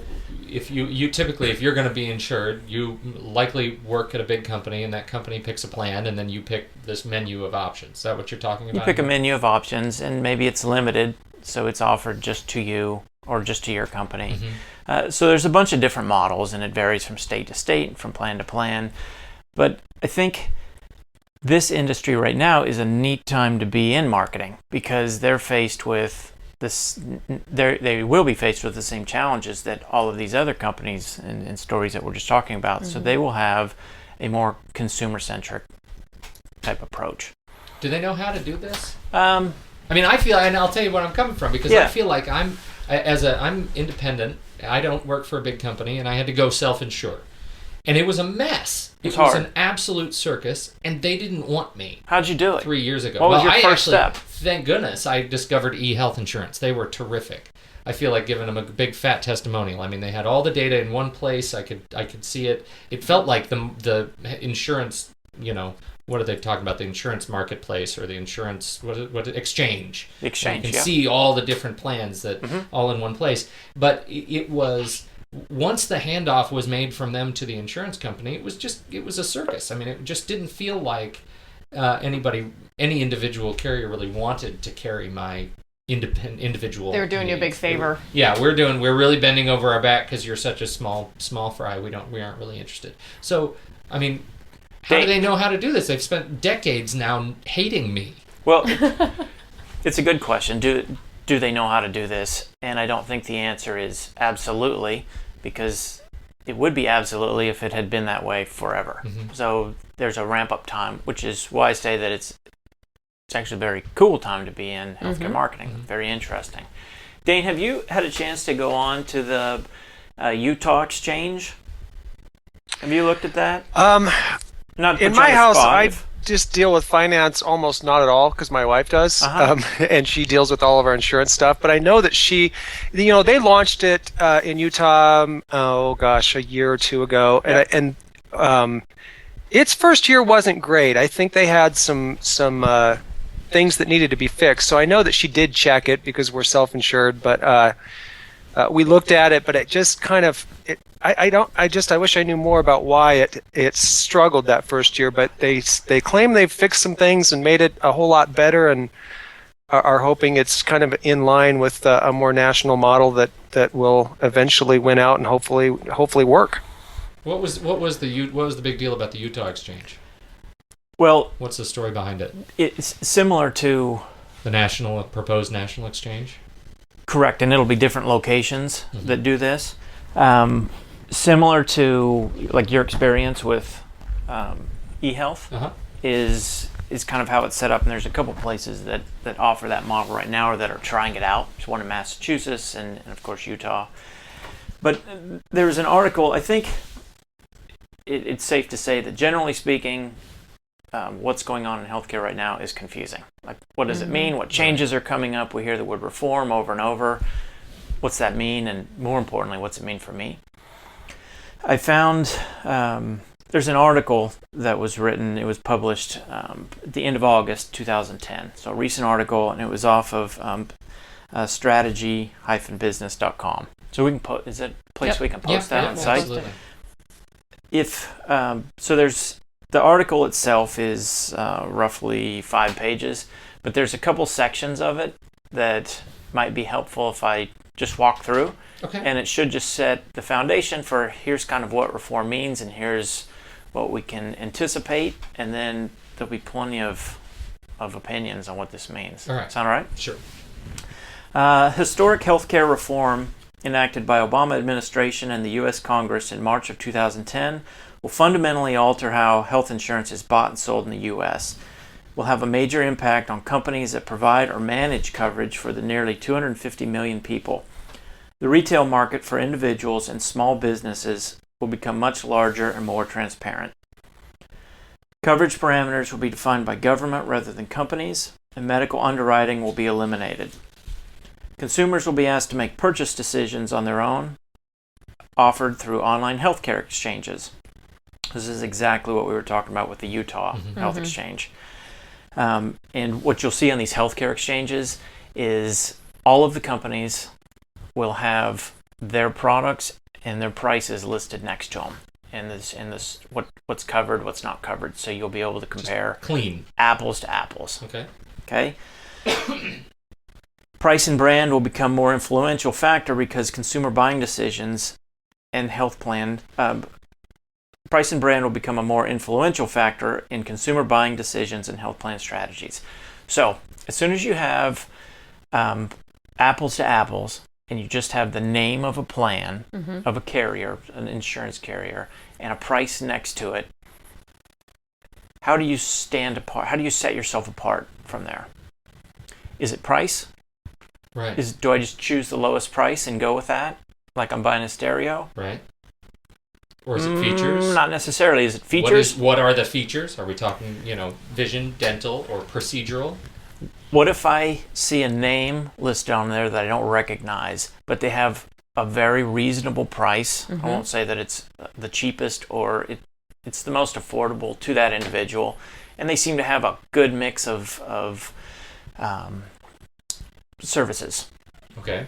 if you typically, if you're going to be insured, you likely work at a big company, and that company picks a plan, and then you pick this menu of options. Is that what you're talking about? you pick a menu of options, and maybe it's limited, so it's offered just to you or just to your company. So there's a bunch of different models, and it varies from state to state, from plan to plan. But I think this industry right now is a neat time to be in marketing, because they're faced with this. They will be faced with the same challenges that all of these other companies and stories that we're just talking about. So they will have a more consumer-centric type approach. Do they know how to do this? Um, I mean, I feel, and I'll tell you where I'm coming from, because Yeah. I feel like I'm independent. I don't work for a big company, and I had to go self-insure, and it was a mess. It's It was hard. an absolute circus, and they didn't want me How'd you do it? 3 years ago. What was your I first step? Thank goodness, I discovered e-health insurance. They were terrific. I feel like giving them a big fat testimonial. I mean, they had all the data in one place. I could see it. It felt like the insurance. What are they talking about? The insurance marketplace, or the insurance exchange? The exchange, You can yeah. see all the different plans that all in one place. But it was, once the handoff was made from them to the insurance company, it was a circus. I mean, it just didn't feel like any individual carrier really wanted to carry my individual. They were doing you a big needs. favor. Yeah, we're really bending over our back because you're such a small fry. We aren't really interested. So, I mean, how do they know how to do this? They've spent decades now hating me. Well, it's a good question. Do they know how to do this? And I don't think the answer is absolutely, because it would be absolutely if it had been that way forever. So there's a ramp up time, which is why I say that it's actually a very cool time to be in healthcare marketing. Very interesting. Dane, have you had a chance to go on to the Utah exchange? Have you looked at that? Not to In put you on my the house, spot. I just deal with finance almost not at all, because my wife does, and she deals with all of our insurance stuff. But I know that they launched it in Utah, a year or two ago, and its first year wasn't great. I think they had some things that needed to be fixed. So I know that she did check it because we're self-insured, but we looked at it, but it just kind of I wish I knew more about why it struggled that first year. But they claim they've fixed some things and made it a whole lot better, and are hoping it's kind of in line with a more national model that will eventually win out and hopefully work. What was the big deal about the Utah exchange? Well, What's the story behind it? it's similar to... The proposed national exchange? Correct, and it'll be different locations that do this. Similar to like your experience with eHealth is kind of how it's set up, and there's a couple places that offer that model right now, or that are trying it out. There's one in Massachusetts and of course Utah. But there's an article, I think it's safe to say that generally speaking, what's going on in healthcare right now is confusing. Like, what does it mean? What changes are coming up? We hear the word reform over and over. What's that mean? And more importantly, what's it mean for me? I found there's an article that was written. It was published at the end of August 2010. So a recent article, and it was off of strategy-business.com. So we can is it a place we can post that on the site? Absolutely. So there's the article itself is roughly 5 pages, but there's a couple sections of it that might be helpful if I just walk through. Okay. And it should just set the foundation for here's kind of what reform means, and here's what we can anticipate, and then there'll be plenty of opinions on what this means. All right. Sound all right? Sure. Historic healthcare reform enacted by Obama administration and the U.S. Congress in March of 2010 will fundamentally alter how health insurance is bought and sold in the U.S. Will have a major impact on companies that provide or manage coverage for the nearly 250 million people. The retail market for individuals and small businesses will become much larger and more transparent. Coverage parameters will be defined by government rather than companies, and medical underwriting will be eliminated. Consumers will be asked to make purchase decisions on their own, offered through online healthcare exchanges. This is exactly what we were talking about with the Utah Health Exchange. And what you'll see on these healthcare exchanges is all of the companies will have their products and their prices listed next to them. In this, what's covered, what's not covered. So you'll be able to compare Clean. apples to apples. Okay. Okay. Price and brand will become more influential factor because consumer buying decisions and health plan. Price and brand will become a more influential factor in consumer buying decisions and health plan strategies. So as soon as you have apples to apples, and you just have the name of a plan of a carrier, an insurance carrier, and a price next to it, how do you stand apart? How do you set yourself apart from there? Is it price? Right. Do I just choose the lowest price and go with that? Like I'm buying a stereo? Right. Or is it features? Not necessarily. Is it features? What are the features? Are we talking, vision, dental, or procedural? What if I see a name listed on there that I don't recognize, but they have a very reasonable price? I won't say that it's the cheapest or it's the most affordable to that individual, and they seem to have a good mix of services. Okay.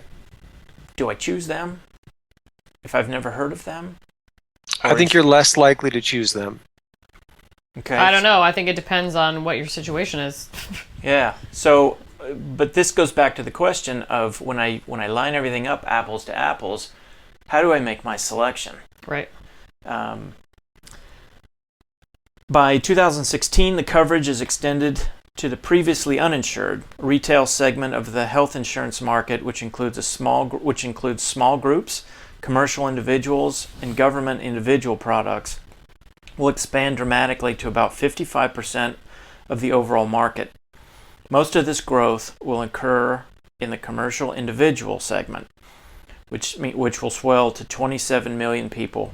Do I choose them if I've never heard of them? I think you're less likely to choose them. Okay. I don't know. I think it depends on what your situation is. Yeah. So, but this goes back to the question of when I line everything up apples to apples, how do I make my selection? Right. By 2016, the coverage is extended to the previously uninsured retail segment of the health insurance market, which includes small groups, commercial individuals, and government individual products. Will expand dramatically to about 55% of the overall market. Most of this growth will occur in the commercial individual segment, which will swell to 27 million people,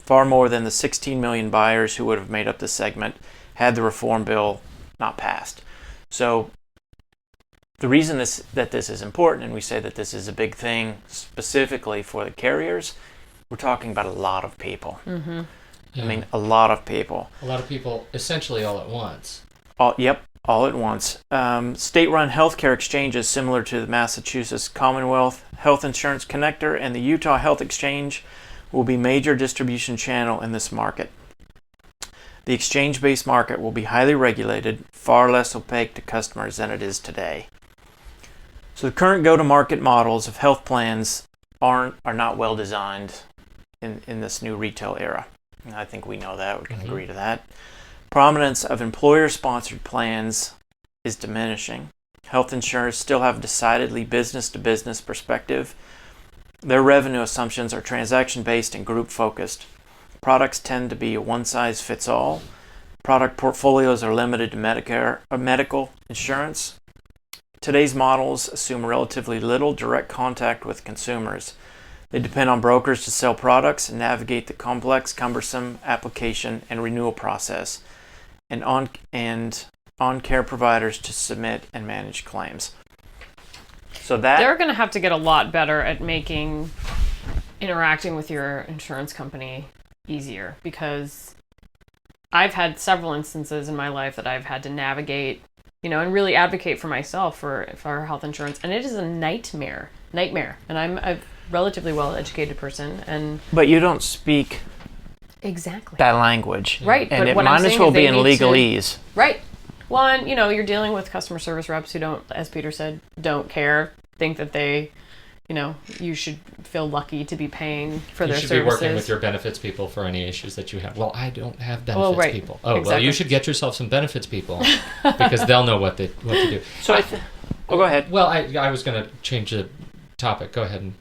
far more than the 16 million buyers who would have made up the segment had the reform bill not passed. So the reason that this is important, and we say that this is a big thing specifically for the carriers, we're talking about a lot of people. Mm-hmm. Yeah. I mean, a lot of people. A lot of people, essentially all at once. All at once. State-run healthcare exchanges similar to the Massachusetts Commonwealth Health Insurance Connector and the Utah Health Exchange will be major distribution channel in this market. The exchange-based market will be highly regulated, far less opaque to customers than it is today. So the current go-to-market models of health plans are not well designed in this new retail era. And I think we know that. We can agree to that. Prominence of employer-sponsored plans is diminishing. Health insurers still have decidedly business-to-business perspective. Their revenue assumptions are transaction-based and group-focused. Products tend to be a one-size-fits-all. Product portfolios are limited to Medicare or medical insurance. Today's models assume relatively little direct contact with consumers. They depend on brokers to sell products and navigate the complex, cumbersome application and renewal process, and on care providers to submit and manage claims. So They're going to have to get a lot better at making interacting with your insurance company easier, because I've had several instances in my life that I've had to navigate, and really advocate for myself for health insurance, and it is a nightmare. And I'm a relatively well-educated person, but you don't speak exactly that language, right? And but it what might I'm as saying well is be they in need to- legalese, right? Well, and you're dealing with customer service reps who don't, as Peter said, don't care, think that they, you should feel lucky to be paying for their services. You should be working with your benefits people for any issues that you have. Well, I don't have benefits right. people. Oh, well, Exactly. you should get yourself some benefits people because they'll know what to do. So go ahead. Well, I was going to change the topic. Go ahead.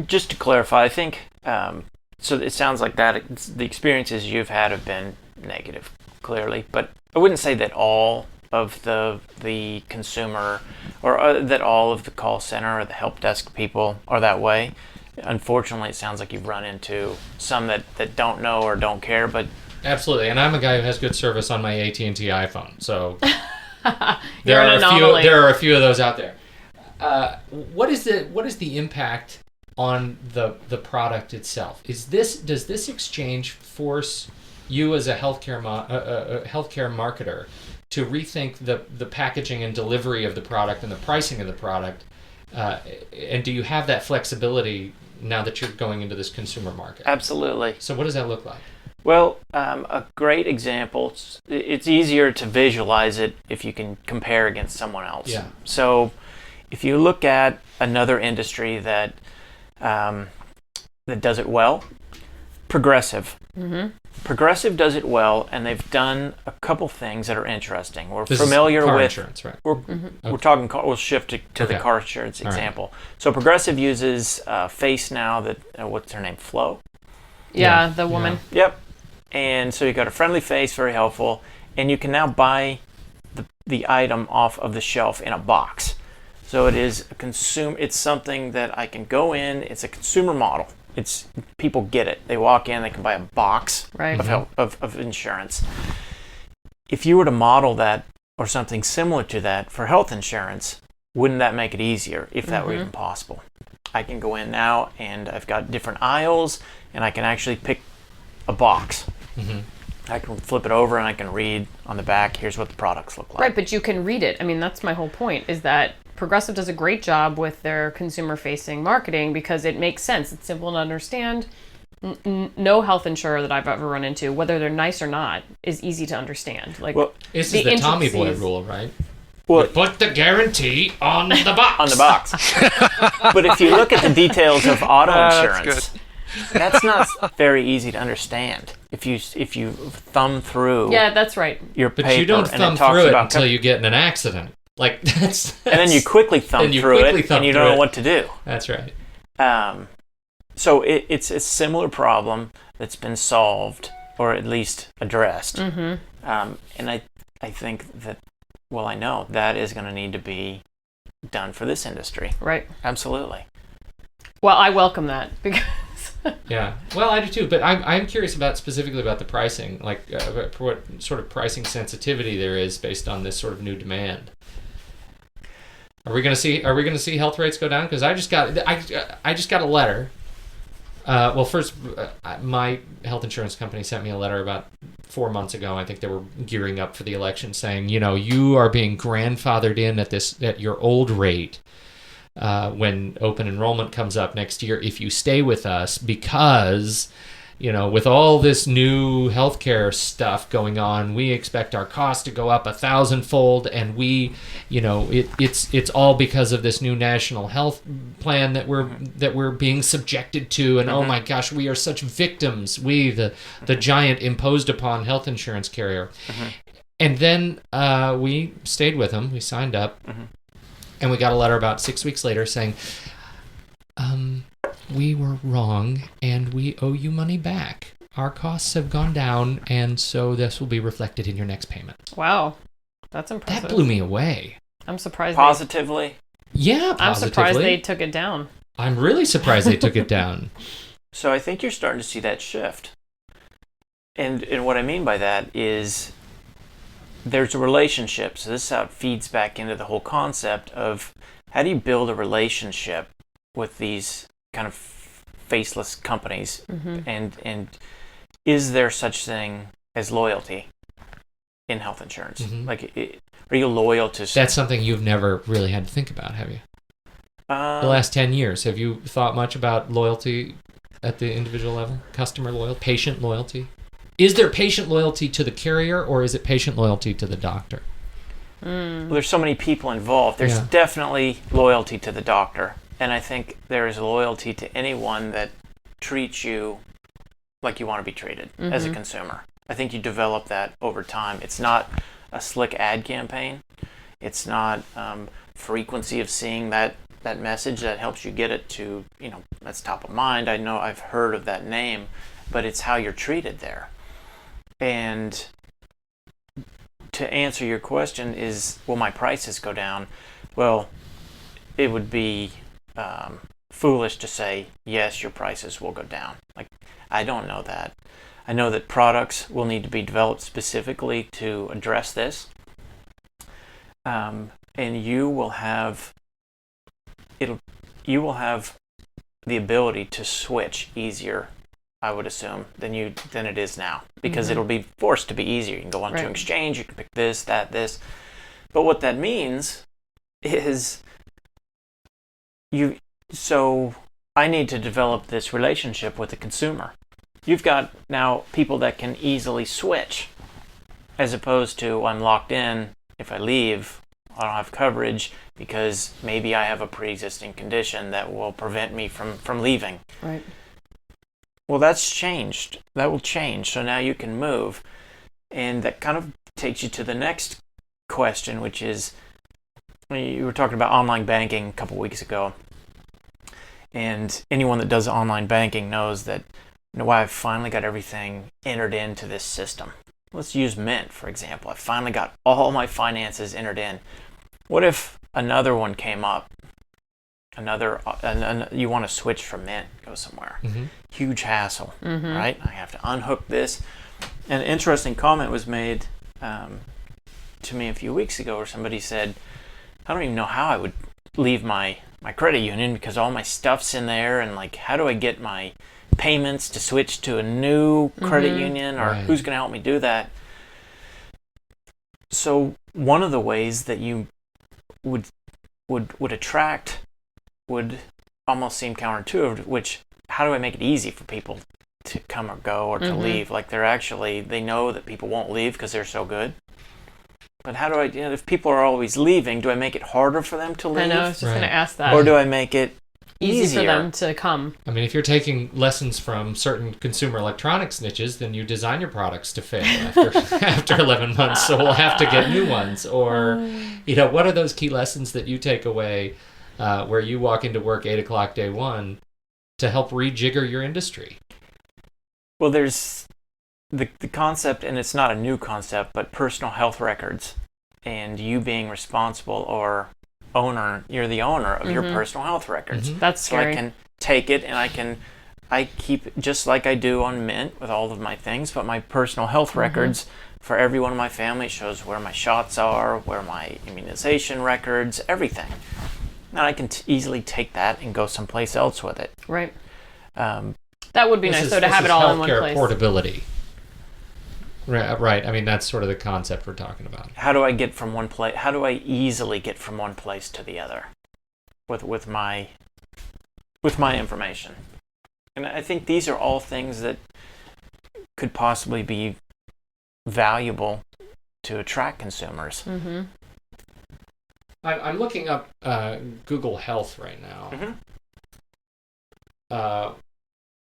Just to clarify, I think, so it sounds like that the experiences you've had have been negative, clearly, but I wouldn't say that all of the consumer or that all of the call center or the help desk people are that way. Unfortunately, it sounds like you've run into some that don't know or don't care, but Absolutely, and I'm a guy who has good service on my AT&T iPhone, so You're an anomaly. there are a few of those out there. What is the impact on the product itself? Does this exchange force you as a healthcare marketer to rethink the packaging and delivery of the product and the pricing of the product And do you have that flexibility now that you're going into this consumer market? Absolutely. So what does that look like? Well, a great example, it's easier to visualize it if you can compare against someone else. Yeah. So if you look at another industry that does it well, Progressive. Mm-hmm. Progressive does it well, and they've done a couple things that are interesting. We're This familiar is car with insurance, right? we're talking car. We'll shift to the Okay. car insurance All right. example. So Progressive uses Face now. That what's her name? Flo. Yeah, Yeah. the woman. Yep. And so you got a friendly face, very helpful, and you can now buy the item off of the shelf in a box. So it is a consumer. It's something that I can go in. It's a consumer model. It's people get it. They walk in. They can buy a box Right. of insurance. If you were to model that or something similar to that for health insurance, wouldn't that make it easier if that were even possible? I can go in now and I've got different aisles and I can actually pick a box. I can flip it over and I can read on the back, here's what the products look like. Right, but you can read it. I mean, that's my whole point, is that Progressive does a great job with their consumer-facing marketing because it makes sense. It's simple to understand. No health insurer that I've ever run into, whether they're nice or not, is easy to understand. Like, Well, This is the Tommy Boy intricacies- rule, right? Well, Put the guarantee on the box. on the box. But if you look at the details of auto That's insurance, that's not very easy to understand. If you thumb through Yeah, that's right. your But paper you don't and thumb it talks through it about until you get in an accident. Like that's and then you quickly thumb and you through quickly it thumb and you through don't know it. what to do. That's right. So it's a similar problem that's been solved or at least addressed. And I think that, well, I know that is going to need to be done for this industry. Right. Absolutely. Well, I welcome that because Yeah. Well, I do too. But I'm curious about specifically about the pricing, like what sort of pricing sensitivity there is based on this sort of new demand. Are we gonna see health rates go down? Because I just got a letter. Well, first, my health insurance company sent me a letter about 4 months ago. I think they were gearing up for the election, saying, you are being grandfathered in at your old rate when open enrollment comes up next year if you stay with us, because with all this new healthcare stuff going on, we expect our costs to go up 1,000-fold, and it's all because of this new national health plan that we're being subjected to, and oh my gosh, we are such victims, we the giant imposed upon health insurance carrier. And then we stayed with them, we signed up, and we got a letter about 6 weeks later saying, we were wrong and we owe you money back. Our costs have gone down, and so this will be reflected in your next payment. wow, that's impressive. That blew me away. I'm surprised. Positively. Yeah, I'm positively. surprised they took it down. I'm really surprised they took it down. So I think you're starting to see that shift. And what I mean by that is there's a relationship. So this is how it feeds back into the whole concept of how do you build a relationship with these kind of faceless companies, and is there such thing as loyalty in health insurance? Like, are you loyal to? That's something you've never really had to think about, have you? The last 10 years, have you thought much about loyalty at the individual level? Customer loyalty, patient loyalty? Is there patient loyalty to the carrier, or is it patient loyalty to the doctor? Well, there's so many people involved. There's definitely loyalty to the doctor. And I think there is loyalty to anyone that treats you like you want to be treated as a consumer. I think you develop that over time. It's not a slick ad campaign. It's not frequency of seeing that message that helps you get it to, that's top of mind. I know I've heard of that name, but it's how you're treated there. And to answer your question is, will my prices go down? Well, it would be foolish to say, yes, your prices will go down. Like, I don't know that. I know that products will need to be developed specifically to address this. And you will have the ability to switch easier, I would assume, than it is now, because it'll be forced to be easier. You can go onto an exchange, you can pick this, that, this. But what that means is so I need to develop this relationship with the consumer. You've got now people that can easily switch, as opposed to I'm locked in. If I leave, I don't have coverage because maybe I have a pre-existing condition that will prevent me from leaving. Right. Well, that's changed. That will change. So now you can move. And that kind of takes you to the next question, which is, you were talking about online banking a couple weeks ago. And anyone that does online banking knows that, I've finally got everything entered into this system. Let's use Mint, for example. I finally got all my finances entered in. What if another one came up? You want to switch from Mint, go somewhere. Mm-hmm. Huge hassle, right? I have to unhook this. An interesting comment was made to me a few weeks ago where somebody said, I don't even know how I would leave my credit union because all my stuff's in there, and like, how do I get my payments to switch to a new credit union, or who's going to help me do that? So one of the ways that you would attract would almost seem counterintuitive, which, how do I make it easy for people to come or go or to leave? Like, they know that people won't leave because they're so good. But how do I, if people are always leaving, do I make it harder for them to leave? I know, I was just going to ask that. Or do I make it easy easier for them to come? I mean, if you're taking lessons from certain consumer electronics niches, then you design your products to fail after 11 months, so we'll have to get new ones. Or, what are those key lessons that you take away where you walk into work 8 o'clock day one to help rejigger your industry? Well, there's the concept, and it's not a new concept, but personal health records, and you being responsible or owner, you're the owner of your personal health records. That's scary. So I can take it and I keep, just like I do on Mint with all of my things, but my personal health records for everyone in my family shows where my shots are, where my immunization records, everything. And I can easily take that and go someplace else with it. Right. That would be nice, though, to have it all in one Healthcare place. portability. Right. I mean, that's sort of the concept we're talking about. How do I get from one place? How do I easily get from one place to the other with my information? And I think these are all things that could possibly be valuable to attract consumers. I'm looking up Google Health right now.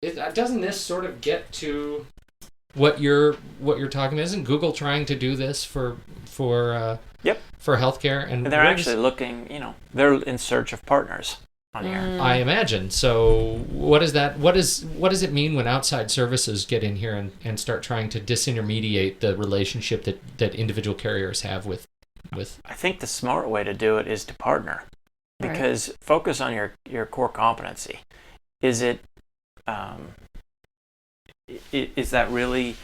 Doesn't this sort of get to what you're talking about? Isn't Google trying to do this for healthcare? And they're actually looking, they're in search of partners on here. I imagine. So what is that? What does it mean when outside services get in here and start trying to disintermediate the relationship that individual carriers have with? I think the smart way to do it is to partner, because focus on your core competency. Is it is that really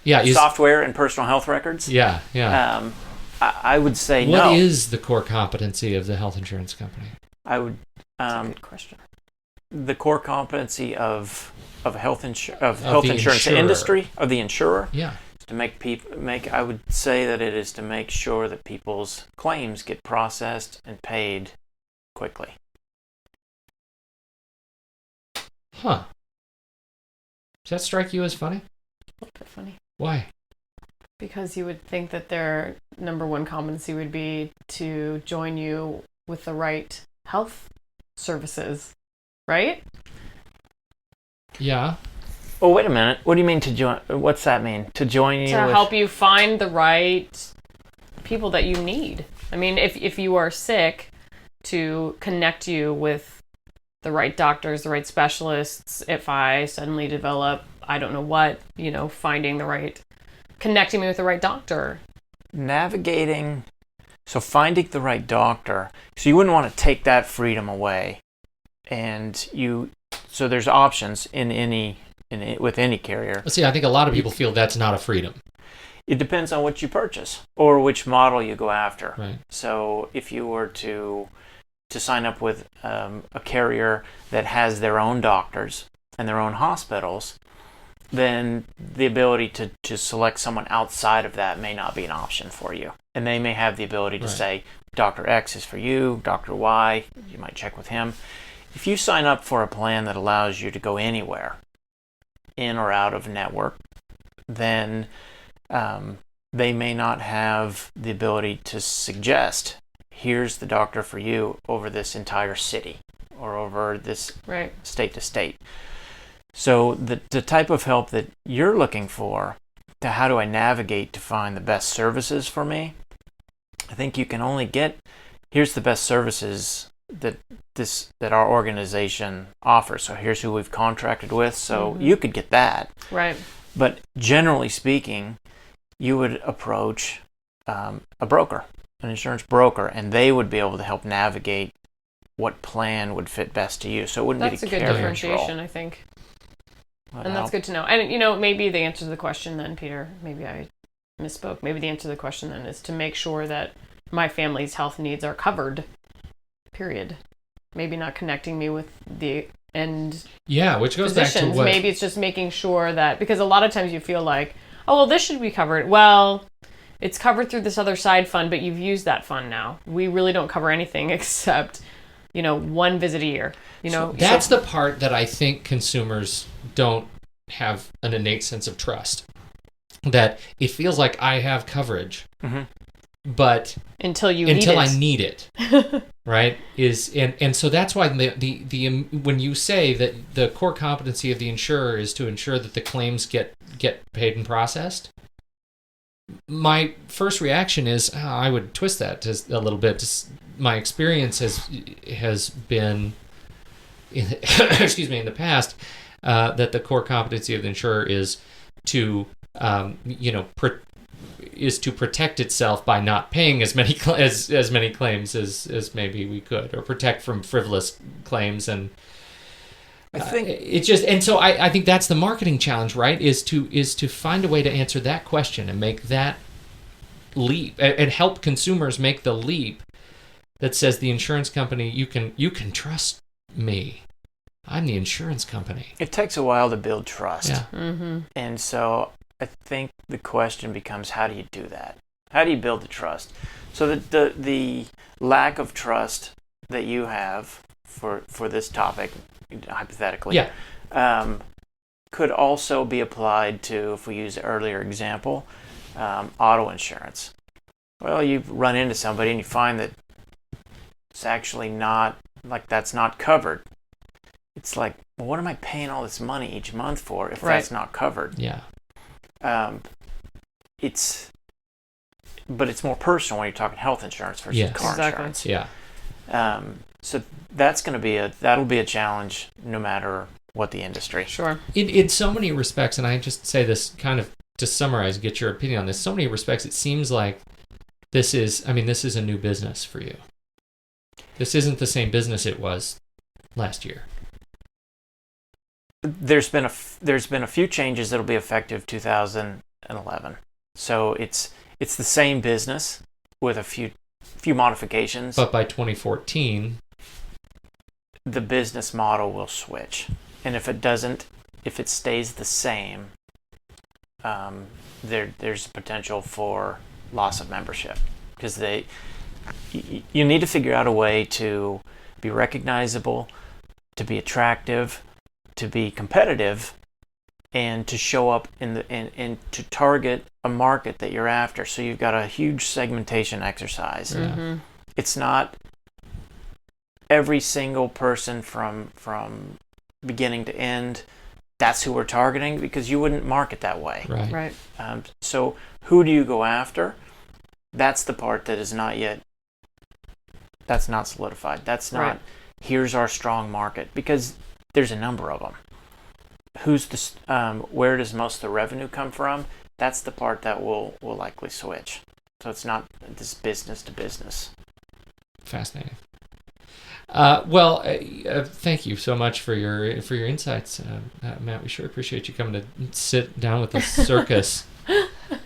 software and personal health records? Yeah. I would say no. What is the core competency of the health insurance company? I would. That's a good question. The core competency of health insurance industry, of the insurer. Yeah. To I would say that it is to make sure that people's claims get processed and paid quickly. Huh. Does that strike you as funny? A little bit funny. Why? Because you would think that their number one competency would be to join you with the right health services, right? Yeah. Oh, wait a minute. What do you mean to join? What's that mean? To join you? To help you find the right people that you need. I mean, if you are sick, to connect you with the right doctors, the right specialists. If I suddenly develop, I don't know what, finding connecting me with the right doctor. Finding the right doctor. So you wouldn't want to take that freedom away. So there's options with any carrier. See, I think a lot of people feel that's not a freedom. It depends on what you purchase or which model you go after. Right. So if you were to sign up with a carrier that has their own doctors and their own hospitals, then the ability to select someone outside of that may not be an option for you. And they may have the ability to say, Dr. X is for you, Dr. Y, you might check with him. If you sign up for a plan that allows you to go anywhere, in or out of network, then they may not have the ability to suggest, here's the doctor for you over this entire city or over this state to state. So the type of help that you're looking for, to how do I navigate to find the best services for me, I think you can only get, here's the best services that our organization offers. So here's who we've contracted with. So you could get that. Right. But generally speaking, you would approach a broker, an insurance broker, and they would be able to help navigate what plan would fit best to you. So it wouldn't That's be a the good carrier's differentiation, role. I think. Would And that's help. good to know. And, maybe the answer to the question then, Peter, maybe I misspoke. Maybe the answer to the question then is to make sure that my family's health needs are covered, period. Maybe not connecting me with the end Yeah, which goes back to physicians. what... Maybe it's just making sure that, because a lot of times you feel like, oh, well, this should be covered. Well, it's covered through this other side fund, but you've used that fund now. We really don't cover anything except, one visit a year. That's the part that I think consumers don't have an innate sense of trust. That it feels like I have coverage, but until I need it, right? And so that's why the when you say that the core competency of the insurer is to ensure that the claims get paid and processed, my first reaction is I would twist that just a little bit. My experience has been, in the past, that the core competency of the insurer is to protect itself by not paying as many as many claims as maybe we could, or protect from frivolous claims. And I think it just, and so I think that's the marketing challenge, right? Is to find a way to answer that question and make that leap and help consumers make the leap that says the insurance company, you can trust me. I'm the insurance company. it takes a while to build trust. Yeah. And so I think the question becomes, how do you do that? How do you build the trust? So that the lack of trust that you have for this topic, hypothetically, could also be applied to, if we use the earlier example, auto insurance. Well, you run into somebody and you find that it's actually not, like, that's not covered. It's like, well, what am I paying all this money each month for if that's not covered? Yeah. But it's more personal when you're talking health insurance versus car insurance. Yeah. So that'll be a challenge no matter what the industry. Sure. In so many respects, and I just say this kind of to summarize, get your opinion on this. So many respects, it seems like this is a new business for you. This isn't the same business it was last year. There's been a few changes that'll be effective 2011. So it's the same business with a few modifications. But by 2014, the business model will switch. And if it stays the same, there's potential for loss of membership, because you need to figure out a way to be recognizable, to be attractive, to be competitive, and to show up and to target a market that you're after. So you've got a huge segmentation exercise. Yeah. It's not every single person from beginning to end. That's who we're targeting, because you wouldn't market that way. Right. So who do you go after? That's the part that is not yet. That's not solidified. That's not. Here's our strong market, because there's a number of them. Where does most of the revenue come from? That's the part that will likely switch. So it's not this business to business. Fascinating. Thank you so much for your insights, Matt. We sure appreciate you coming to sit down with the circus,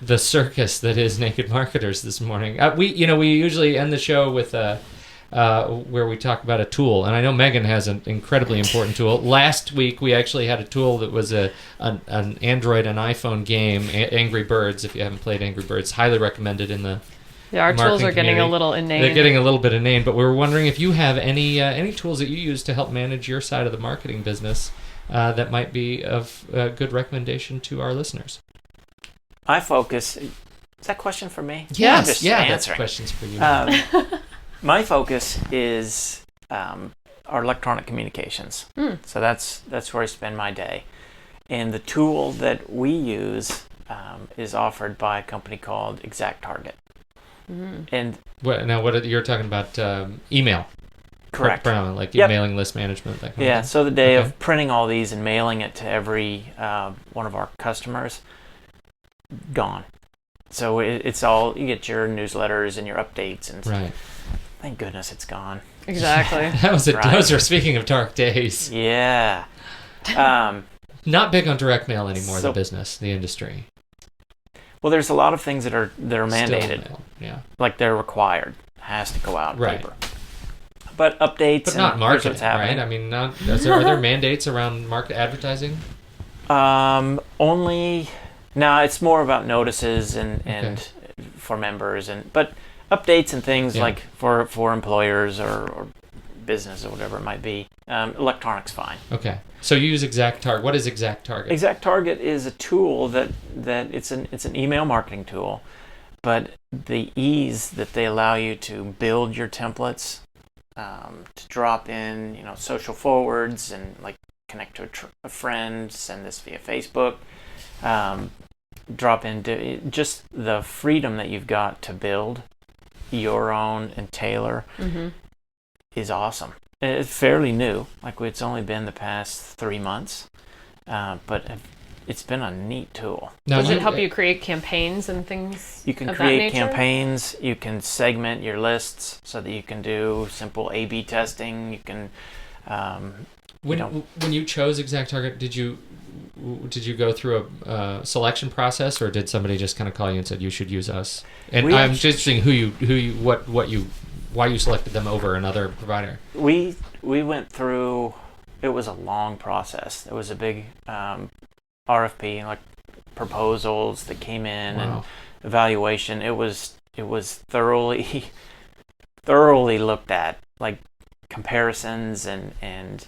the circus that is Naked Marketers this morning. We usually end the show with where we talk about a tool. And I know Megan has an incredibly important tool. Last week, we actually had a tool that was an Android and iPhone game, Angry Birds. If you haven't played Angry Birds, highly recommended in the Yeah, our tools marketing are getting community. a little inane. They're getting a little bit inane, but we were wondering if you have any tools that you use to help manage your side of the marketing business that might be of good recommendation to our listeners. I focus. Is that a question for me? Yes, Just yeah, that's answering. questions for you. My focus is our electronic communications. So that's where I spend my day. And the tool that we use is offered by a company called ExactTarget. And You're talking about email? correct. Brown, like Yep. mailing list management. That kind Yeah. of thing. So the day Okay. of printing all these and mailing it to every one of our customers, gone. So it's all, you get your newsletters and your updates, and Right. thank goodness it's gone. Exactly. That was it. Right. Those are, speaking of dark days. Yeah. Not big on direct mail anymore. So- The business, the industry. Well, there's a lot of things that are Still mandated, mail. Yeah. like they're required, has to go out in Right. paper. But updates, But and not here's marketing, what's happening. right? I mean, are there mandates around market advertising? Only, no, it's more about notices and for members, but updates and things Yeah. like for employers or business or whatever it might be. Electronics fine. Okay. So you use ExactTarget. What is ExactTarget? ExactTarget is a tool that it's an email marketing tool, but the ease that they allow you to build your templates, to drop in, social forwards and like connect to a friend, send this via Facebook, drop into just the freedom that you've got to build your own and tailor is awesome. It's fairly new, like it's only been the past 3 months, but it's been a neat tool. Now, Does it help you create campaigns and things? You can of create that nature? campaigns, you can segment your lists so that you can do simple A/B testing. You can when you chose ExactTarget, did you go through a selection process, or did somebody just kind of call you and said you should use us? And I'm just seeing why you selected them over another provider. we went through. It was a long process. It was a big RFP, like proposals that came in and Wow. evaluation. It was thoroughly looked at, like comparisons and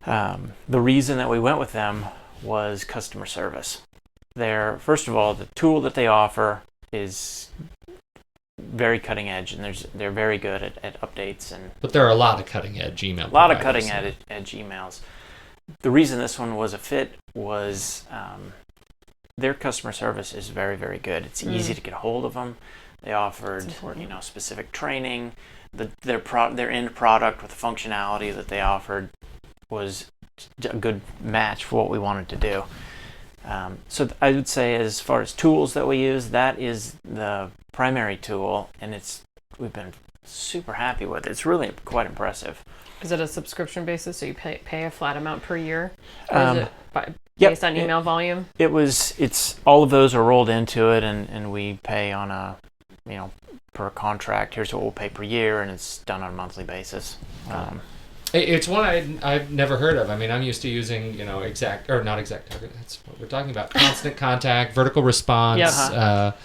the reason that we went with them was customer service. First of all, the tool that they offer is very cutting edge, and they're very good at updates and But there are a lot of cutting edge email. a lot of providers, cutting edge emails. The reason this one was a fit was their customer service is very, very good. It's easy to get a hold of them. They offered specific training. Their end product with the functionality that they offered was a good match for what we wanted to do. So I would say, as far as tools that we use, that is the primary tool, and we've been super happy with it. It's really quite impressive. Is it a subscription basis, so you pay a flat amount per year? Or is it based on email volume? It's all of those are rolled into it, and we pay on a per contract. Here's what we'll pay per year, and it's done on a monthly basis. It's one I've never heard of. I mean, I'm used to using, not ExactTarget. That's what we're talking about. Constant contact, vertical response. Yep.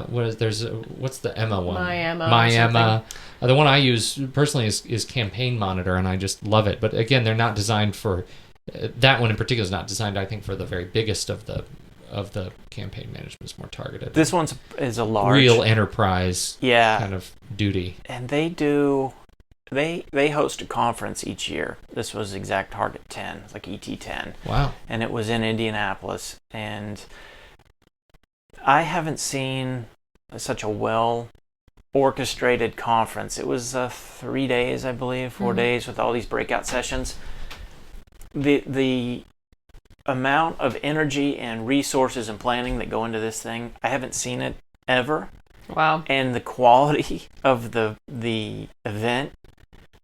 What's the Emma one? My Emma or My something. Emma. The one I use personally is Campaign Monitor, and I just love it. But again, they're not designed for that one in particular. Is not designed, I think, for the very biggest of the campaign management. It's more targeted. This one is a large real enterprise yeah, kind of duty. and they host a conference each year. This was ExactTarget 10, it's like ET10. Wow. And it was in Indianapolis. And I haven't seen such a well orchestrated conference. It was 3 days, I believe, 4 days with all these breakout sessions. The amount of energy and resources and planning that go into this thing, I haven't seen it ever. Wow. And the quality of the event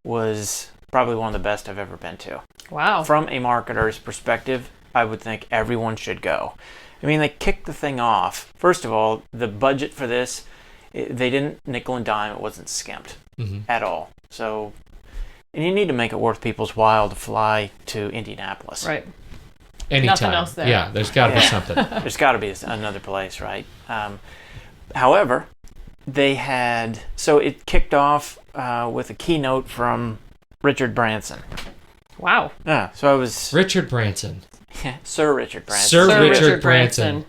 was probably one of the best I've ever been to. Wow. From a marketer's perspective, I would think everyone should go. I mean, they kicked the thing off. First of all, the budget for this, they didn't nickel and dime. It wasn't skimped. at all. So, and you need to make it worth people's while to fly to Indianapolis. Right. Anytime. Nothing else there. Yeah, there's got to be something. There's got to be another place, right? However, they had, so it kicked off with a keynote from Richard Branson. Wow. Yeah, so I was Richard Branson. Sir Richard Branson. Sir Richard Branson.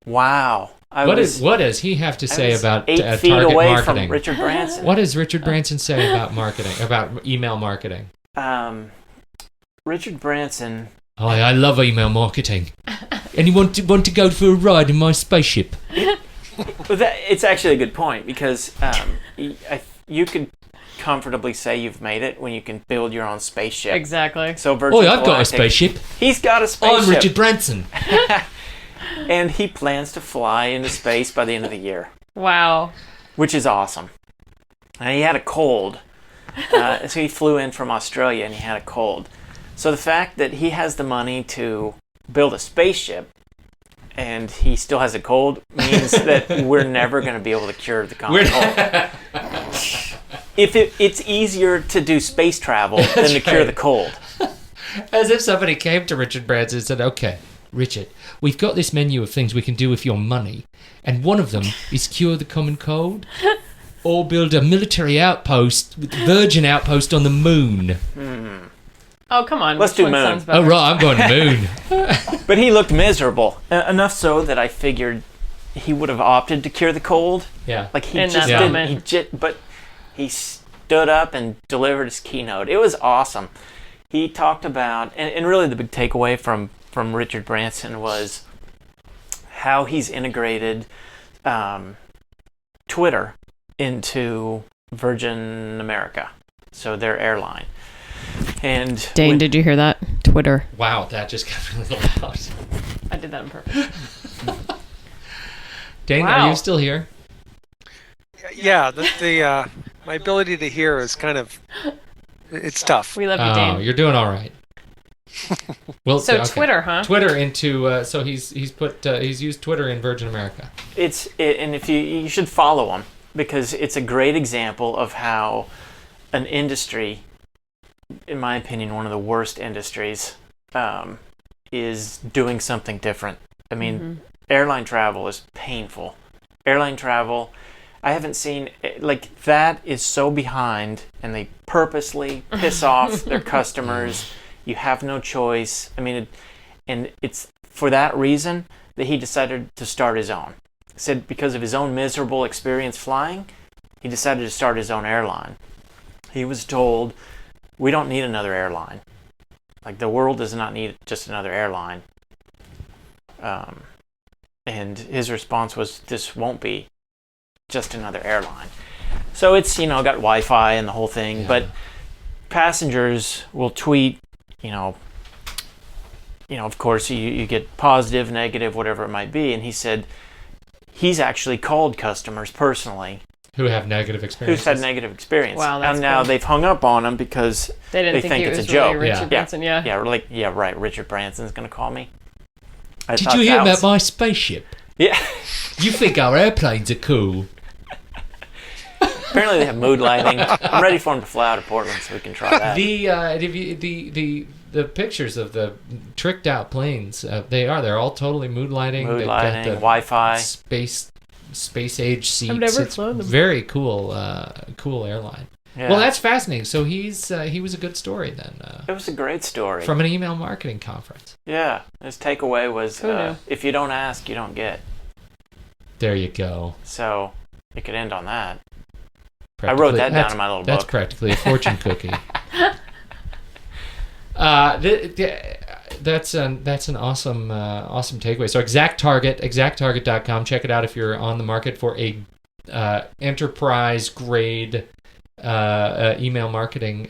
Wow. What does he have to say about 8 feet target away marketing? from Richard Branson. What does Richard Branson say about marketing, about email marketing? Richard Branson. Hi, I love email marketing. Anyone want to go for a ride in my spaceship? It's actually a good point because you could comfortably say you've made it when you can build your own spaceship. Exactly. So Virgin I've got a Galactic- spaceship. He's got a spaceship. I'm Richard Branson. And he plans to fly into space by the end of the year, Wow. which is awesome. And he had a cold. So he flew in from Australia and he had a cold. So the fact that he has the money to build a spaceship and he still has a cold means that we're never going to be able to cure the common cold. It's easier to do space travel than to cure the cold. As if somebody came to Richard Branson and said, okay, Richard, we've got this menu of things we can do with your money, and one of them is cure the common cold, or build a military outpost, Virgin outpost on the moon. Oh, come on. Let's Which do one moon. sounds better? Oh, right, I'm going to moon. But he looked miserable. Enough so that I figured he would have opted to cure the cold. Yeah. Like he In just that didn't. moment. But he stood up and delivered his keynote. It was awesome. He talked about, and really the big takeaway from Richard Branson was how he's integrated Twitter into Virgin America, so their airline. And Dane, did you hear that? Twitter. Wow, that just got really loud. I did that on purpose. Dane, Wow. are you still here? Yeah, the my ability to hear is kind of, it's tough. We love you, Oh, Dane. you're doing all right. Well, So okay. Twitter, huh? Twitter into so he's used Twitter in Virgin America. and if you should follow him because it's a great example of how an industry, in my opinion, one of the worst industries, is doing something different. I mean, airline travel is painful. Airline travel, I haven't seen, like, that is so behind, and they purposely piss off their customers. You have no choice. I mean, and it's for that reason that he decided to start his own. He said because of his own miserable experience flying, he decided to start his own airline. He was told, we don't need another airline. Like, the world does not need just another airline. And his response was, this won't be just another airline. So it's, got Wi-Fi and the whole thing, but passengers will tweet, of course you get positive, negative, whatever it might be. And he said he's actually called customers personally Who have negative experiences. who's had negative experience. Wow, that's and now cool. they've hung up on him because They didn't they think think it it's was a really joke. Richard Yeah. Branson, yeah. Yeah, right. Richard Branson's going to call me. I Did thought you hear that about was- my spaceship? Yeah. You think our airplanes are cool? Apparently they have mood lighting. I'm ready for him to fly out of Portland so we can try that. The pictures of the tricked out planes, they're all totally mood lighting. Mood They've got lighting, the Wi-Fi. space age seats. never It's flown them. very cool airline. Yeah. Well, that's fascinating. So he was a good story then. It was a great story. From an email marketing conference. Yeah. His takeaway was, Who knew? if you don't ask, you don't get. There you go. So it could end on that. I wrote that down in my little That's book. practically a fortune cookie. That's an awesome takeaway. So exacttarget.com. Check it out if you're on the market for a enterprise grade email marketing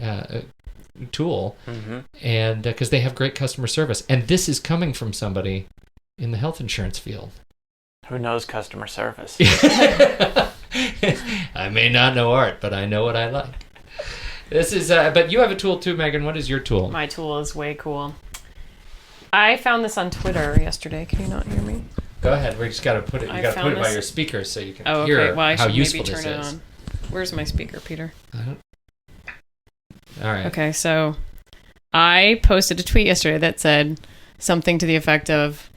tool, and because they have great customer service, and this is coming from somebody in the health insurance field. Who knows customer service? I may not know art, but I know what I like. This is, but you have a tool too, Megan. What is your tool? My tool is way cool. I found this on Twitter yesterday. Can you not hear me? Go ahead. We just got to put it. You I got to put found it by this- your speaker so you can Oh, hear okay. Well, I how should useful maybe this turn it is. on. Where's my speaker, Peter? All right. Okay, so I posted a tweet yesterday that said something to the effect of,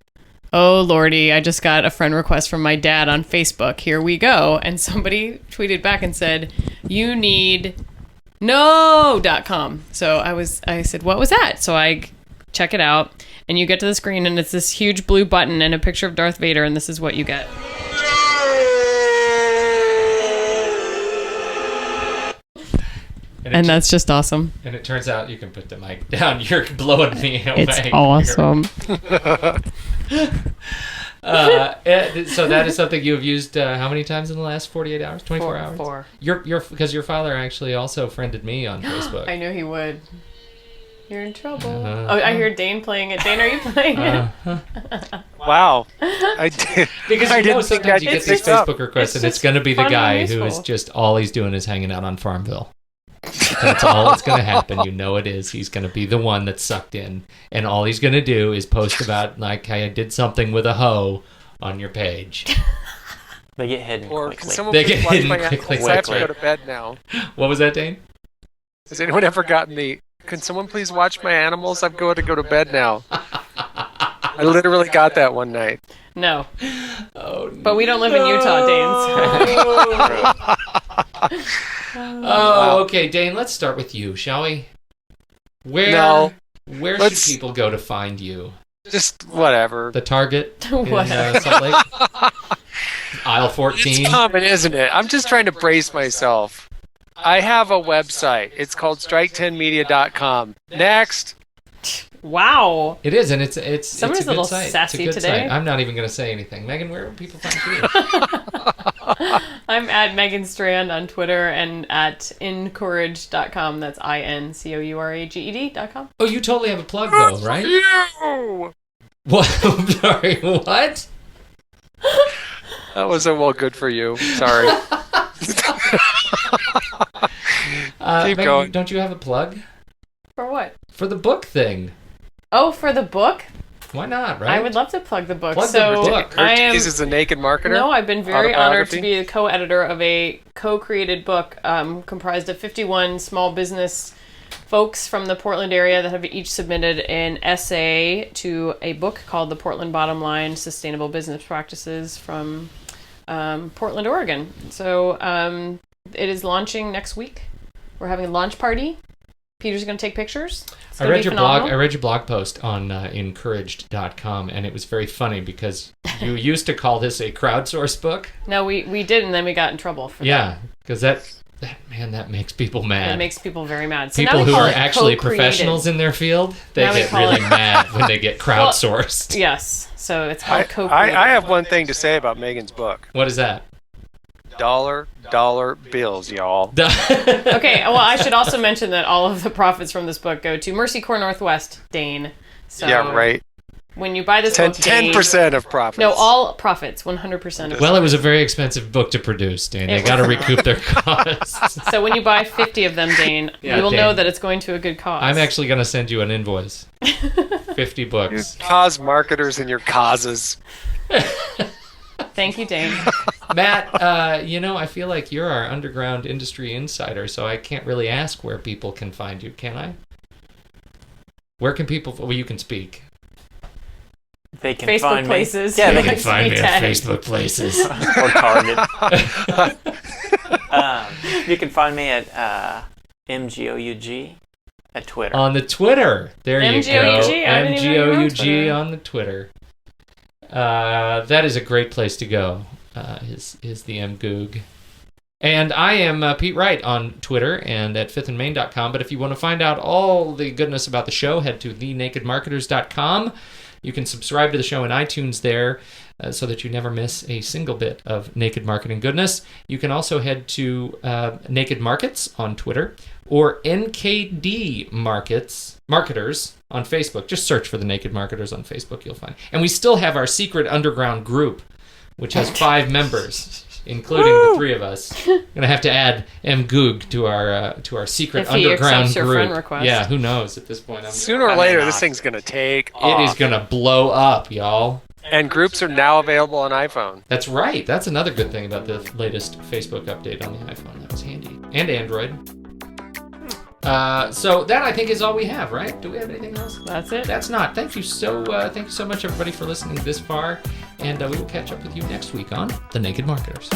"Oh lordy, I just got a friend request from my dad on Facebook. Here we go." And somebody tweeted back and said, "You need no.com." So I said, "What was that?" So I check it out, and you get to the screen, and it's this huge blue button and a picture of Darth Vader, and this is what you get. And that's just awesome. And it turns out you can put the mic down. You're blowing me away. It's awesome. So that is something you have used how many times in the last 48 hours? 24 hours? Four. Because your father actually also friended me on Facebook. I knew he would. You're in trouble. Oh, I hear Dane playing it. Dane, are you playing it? Wow. I did. Because I you know didn't think sometimes I'd you get pick these this up. Facebook requests, It's and it's just going to be the fun and guy who is useful. just all he's doing is hanging out on Farmville. That's all that's going to happen. You know it is. He's going to be the one that's sucked in, and all he's going to do is post about like I did something with a hoe on your page. They get hidden Or quickly. can someone They please get watch hidden my quickly. animals? I have to go to bed now. What was that, Dane? Has anyone ever gotten the, "Can someone please watch my animals? I've got to go to bed now." I literally got that one night. No. Oh, But we don't live in Utah, Danes. Oh, okay, Dane. Let's start with you, shall we? Where No. Where Let's- should people go to find you? Just whatever. The Target in Whatever. Salt Lake, aisle 14. It's common, isn't it? I'm just trying to brace myself. I have a website. It's called strike10media.com. Next. Wow. It is, and it's Somebody's a a good little site. sassy it's a good today. Site. I'm not even going to say anything. Megan, where will people find you? I'm at Megan Strand on Twitter and at incourage.com. That's INCOURAGED.com. Oh, you totally have a plug though, right? You! What? I'm sorry. What? That was a well, good for you. Sorry. Keep Megan, going. don't you have a plug For what? for the book thing? Oh, for the book? Why not? Right? I would love to plug the book. Plug the so book. I am. This is a naked marketer? No, I've been very honored to Autobiography? be the co-editor of a co-created book comprised of 51 small business folks from the Portland area that have each submitted an essay to a book called The Portland Bottom Line: Sustainable Business Practices from Portland, Oregon. So it is launching next week. We're having a launch party. Peter's going to take pictures. It's I gonna read be your phenomenal. blog. I read your blog post on encouraged.com, and it was very funny because you used to call this a crowdsourced book. No, we did, and then we got in trouble for that. Yeah, because that makes people mad. It makes people very mad. So now People we who call are it actually co-created. professionals in their field, they Now we get call really it- mad when they get crowdsourced. Yes, so it's I, called co-created. I have one thing to say about Megan's book. What is that? Dollar bills, y'all. Okay, well, I should also mention that all of the profits from this book go to Mercy Corps Northwest, Dane. So Yeah, right. When you buy this book, Dane, 10% of profits. no, all profits, 100% of Well, it was a very expensive book to produce, Dane. They It got to was. recoup their costs. So when you buy 50 of them, Dane, Yeah, you will Dane. know that it's going to a good cause. I'm actually going to send you an invoice. 50 You books. cause marketers and your causes. Thank you, Dane. Matt, I feel like you're our underground industry insider, so I can't really ask where people can find you, can I? Where can people... Well, you can speak. They can Facebook find places. Me. Yeah, You they can can find me on Tagged. Facebook places. or Target. You can find me at MGOUG at Twitter. On the Twitter. There you go. MGOUG? I didn't even know you were on MGOUG Twitter. on the Twitter. That is a great place to go, is the MGoog. And I am Pete Wright on Twitter and at fifthandmain.com. But if you want to find out all the goodness about the show, head to thenakedmarketers.com. You can subscribe to the show in iTunes there so that you never miss a single bit of Naked Marketing goodness. You can also head to Naked Markets on Twitter or NKD Marketers on Facebook. Just search for the Naked Marketers on Facebook, you'll find. And we still have our secret underground group, which has 5 members, including the 3 of us. Gonna have to add MGoog to our secret If he underground accepts your group. friend request. Yeah, who knows at this point? Sooner or later, this thing's going to take It is off. gonna blow up, y'all. And groups are now available on iPhone. That's right. That's another good thing about the latest Facebook update on the iPhone. That was handy. And Android. So that I think is all we have, right? Do we have anything else? That's it. That's not. Thank you so much, everybody, for listening this far. And we will catch up with you next week on The Naked Marketers.